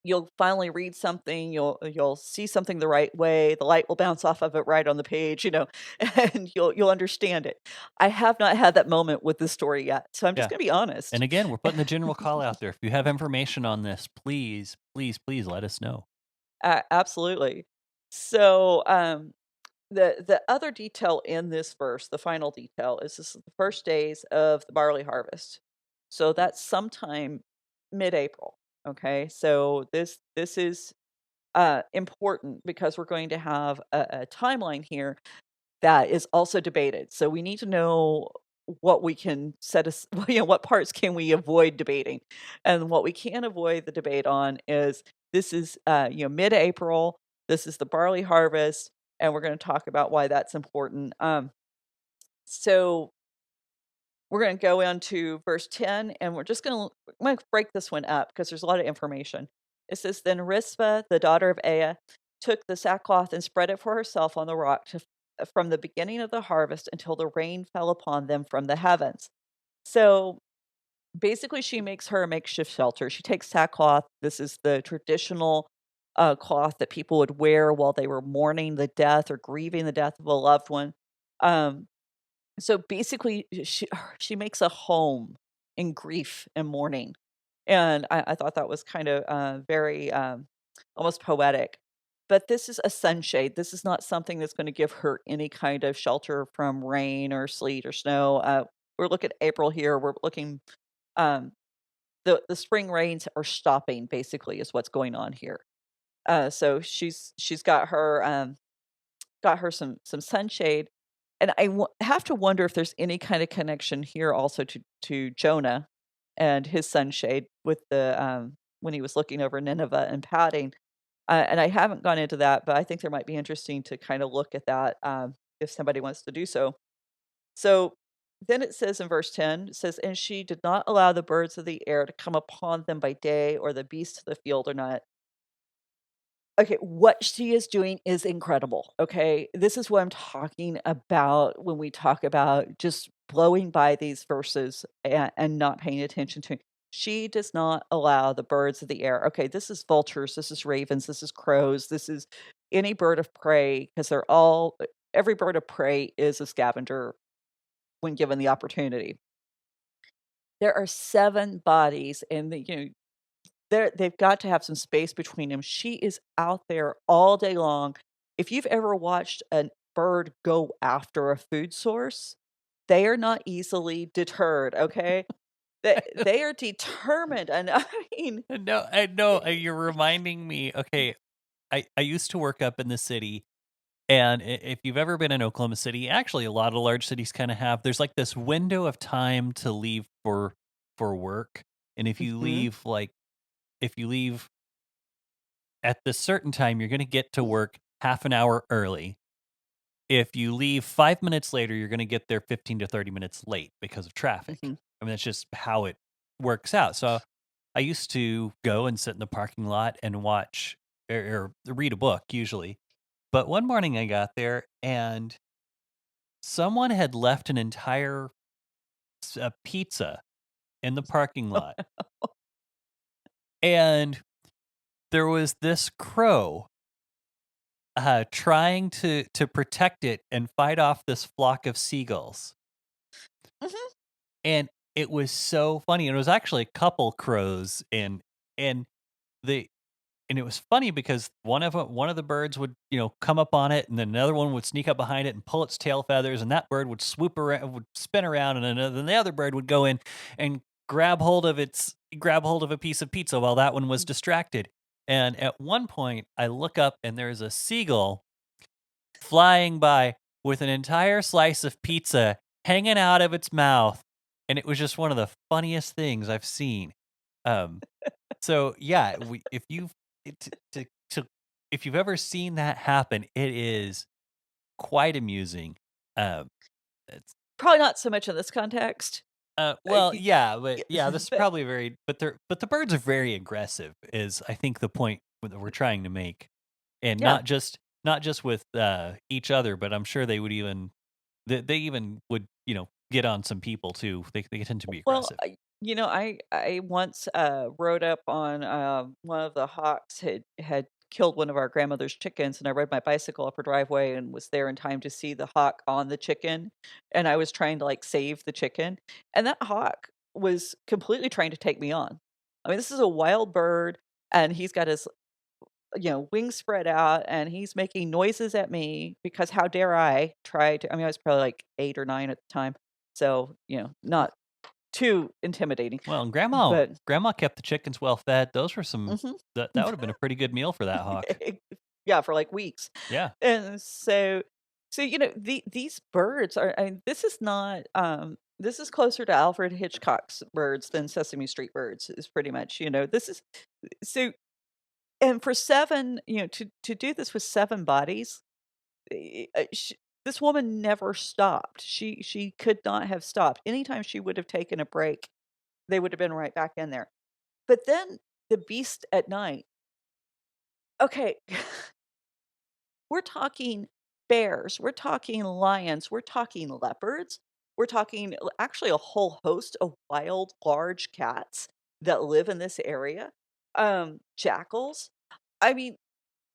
you'll finally read something, you'll see something the right way, the light will bounce off of it right on the page, and you'll understand it. I have not had that moment with this story yet, so I'm just Yeah. gonna be honest. And again, we're putting the general call out there. If you have information on this, please, please, please let us know. Absolutely. So, the other detail in this verse, the final detail, is this is the first days of the barley harvest. So that's sometime mid-April. Okay, so this is important because we're going to have a timeline here that is also debated. So we need to know what we can set us, what parts can we avoid debating, and what we can avoid the debate on is this is mid-April. This is the barley harvest, and we're going to talk about why that's important. So we're going to go into verse 10, and I'm going to break this one up because there's a lot of information. It says, "Then Rizpah, the daughter of Aiah, took the sackcloth and spread it for herself on the rock from the beginning of the harvest until the rain fell upon them from the heavens." So basically, she makes her a makeshift shelter. She takes sackcloth. This is the traditional cloth that people would wear while they were mourning the death or grieving the death of a loved one. Um, so basically, she makes a home in grief and mourning, and I thought that was kind of very almost poetic. But this is a sunshade. This is not something that's going to give her any kind of shelter from rain or sleet or snow. We're looking at April here. We're looking um, the spring rains are stopping. Basically, is what's going on here. So she's got her some sunshade, and have to wonder if there's any kind of connection here also to Jonah and his sunshade with the when he was looking over Nineveh and pouting. And I haven't gone into that, but I think there might be interesting to kind of look at that if somebody wants to do so. So then it says in verse 10, it says, "And she did not allow the birds of the air to come upon them by day, or the beasts of the field, or not." Okay, what she is doing is incredible, okay? This is what I'm talking about when we talk about just blowing by these verses and not paying attention to. She does not allow the birds of the air. Okay, this is vultures, this is ravens, this is crows, this is any bird of prey, because every bird of prey is a scavenger when given the opportunity. There are 7 bodies, and they've got to have some space between them. She is out there all day long. If you've ever watched a bird go after a food source, they are not easily deterred, okay? They are determined, and I mean No, I know you're reminding me. Okay, I used to work up in the city, and if you've ever been in Oklahoma City, actually a lot of large cities kind of have. There's like this window of time to leave for work, and Mhm. if you leave at this certain time, you're going to get to work half an hour early. If you leave 5 minutes later, you're going to get there 15 to 30 minutes late because of traffic. Mhm. I mean, that's just how it works out. So I used to go and sit in the parking lot and watch or read a book usually. But one morning I got there and someone had left an entire pizza in the parking lot. And there was this crow trying to protect it and fight off this flock of seagulls. Mhm. And it was so funny, and it was actually a couple crows, and the and it was funny because one of the birds would, come up on it, and then another one would sneak up behind it and pull its tail feathers, and that bird would swoop around, would spin around, and then the other bird would go in and grab hold of a piece of pizza while that one was distracted. And at one point, I look up and there's a seagull flying by with an entire slice of pizza hanging out of its mouth, and it was just one of the funniest things I've seen. Um, so yeah, if you've it- to if you've ever seen that happen, it is quite amusing. Um, it's Probably not so much in this context. well, Y yeah, but y yeah, this is but probably very, but the birds are very aggressive. Is I think the point that we're trying to make, and yeah. not just with each other, but I'm sure they would even they even would get on some people too. They tend to be Well, aggressive. I once rode up on one of the hawks had killed one of our grandmother's chickens, and I rode my bicycle up her driveway and was there in time to see the hawk on the chicken, and I was trying to like save the chicken, and that hawk was completely trying to take me on. I mean, this is a wild bird, and he's got his wings spread out, and he's making noises at me because how dare I try to? I mean, I was probably like 8 or 9 at the time, so not too intimidating, Well, and but grandma kept the chickens well fed. Those were some mhm. that would have been a pretty good meal for that hawk. Yeah, for, like, weeks, Yeah. and so, these birds are I mean, this is not, this is closer to Alfred Hitchcock's birds than Sesame Street birds is pretty much, this is so and for 7, to do this with 7 bodies, sh this woman never stopped. She could not have stopped. Anytime she would have taken a break, they would have been right back in there. But then the beast at night. Okay, we're talking bears, we're talking lions, we're talking leopards, we're talking actually a whole host of wild, large cats that live in this area, jackals. I mean,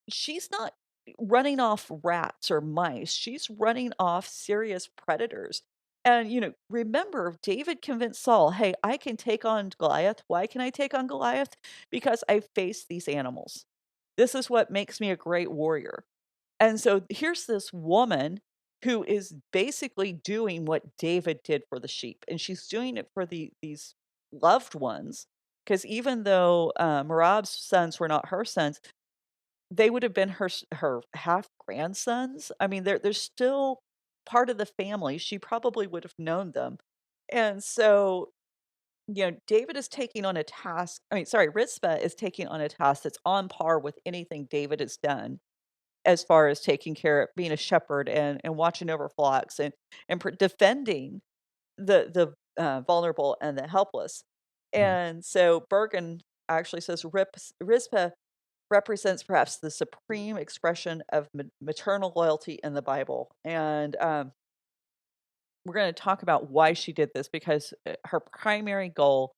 she's not running off rats or mice, she's running off serious predators. And, remember, David convinced Saul, hey, I can take on Goliath. Why can I take on Goliath? Because I faced these animals. This is what makes me a great warrior. And so here's this woman who is basically doing what David did for the sheep, and she's doing it for these loved ones. Because even though Merab's sons were not her sons, they would have been her half grandsons. I mean, they're still part of the family. She probably would have known them, and so David is taking on a task. I mean, sorry, Rizpah is taking on a task that's on par with anything David has done as far as taking care of being a shepherd and watching over flocks and defending the vulnerable and the helpless. Mhm. And so Bergen actually says Rizpah represents perhaps the supreme expression of maternal loyalty in the Bible. And we're going to talk about why she did this because her primary goal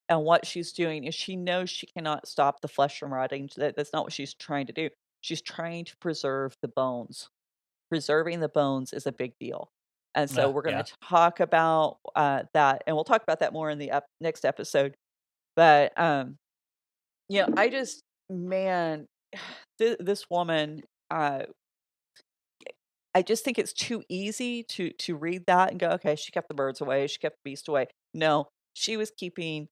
and what she's doing is she knows she cannot stop the flesh from rotting. That's not what she's trying to do. She's trying to preserve the bones. Preserving the bones is a big deal. And so we're going Yeah. to talk about that, and we'll talk about that more in the next episode. But I just man, this woman. I just think it's too easy to read that and go, okay, she kept the birds away, she kept the beast away. No, she was keeping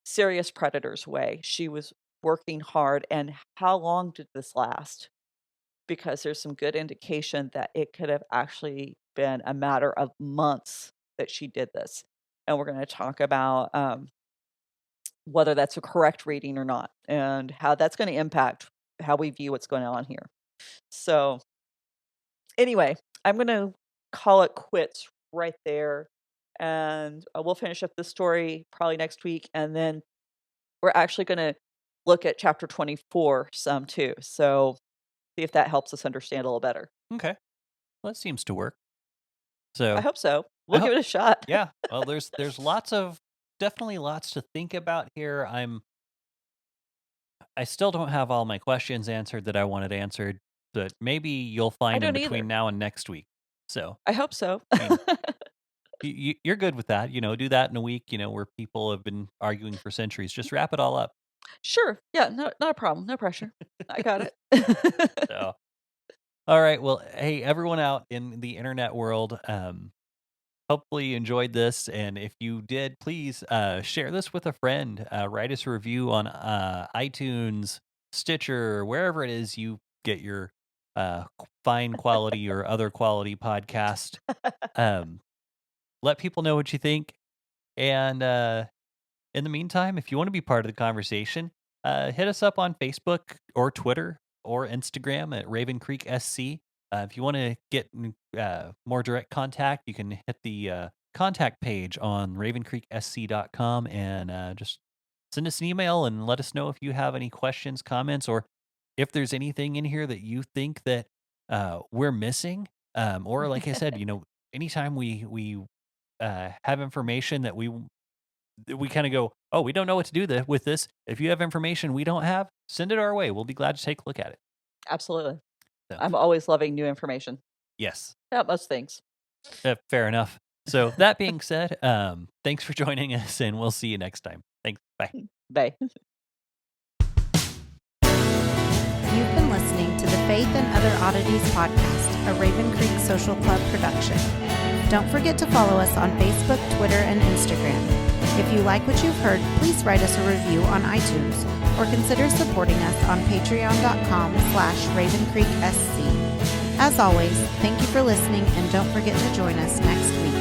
serious predators away. She was working hard. And how long did this last? Because there's some good indication that it could have actually been a matter of months that she did this. And we're going to talk about whether that's a correct reading or not, and how that's going to impact how we view what's going on here. So, anyway, I'm going to call it quits right there. And we'll finish up the story probably next week. And then we're actually going to look at chapter 24 some too. So, see if that helps us understand a little better. Okay. Well, that seems to work. I So hope so. I We'll give hope. it a shot. Yeah. Well, there's definitely lots to think about here. I still don't have all my questions answered that I wanted answered, but maybe you'll I find them don't between either. now and next week. So, I hope so. I mean, You're good with that. Do that in a week, where people have been arguing for centuries. Just wrap it all up. Sure. Yeah, no, not a problem. No pressure. I got it. So, all right. Well, hey, everyone out in the internet world, hopefully you enjoyed this. And if you did, please share this with a friend. Write us a review on iTunes, Stitcher, wherever it is you get your fine quality or other quality podcast. Let people know what you think. And in the meantime, if you want to be part of the conversation, hit us up on Facebook or Twitter or Instagram at Raven Creek SC. If you want to get more direct contact, you can hit the contact page on ravencreeksc.com and just send us an email and let us know if you have any questions, comments, or if there's anything in here that you think that we're missing. Or like I said, anytime we have information that we kind of go, oh, we don't know what to do with this. If you have information we don't have, send it our way. We'll be glad to take a look at it. Absolutely. So, I'm always loving new information yes, about most things. fair enough. So that being said, thanks for joining us, and we'll see you next time. Thanks. Bye. Bye. You've been listening to the Faith and Other Oddities podcast, a Raven Creek Social Club production. Don't forget to follow us on Facebook, Twitter, and Instagram. If you like what you've heard, please write us a review on iTunes or consider supporting us on patreon.com/RavenCreekSC. As always, thank you for listening, and don't forget to join us next week.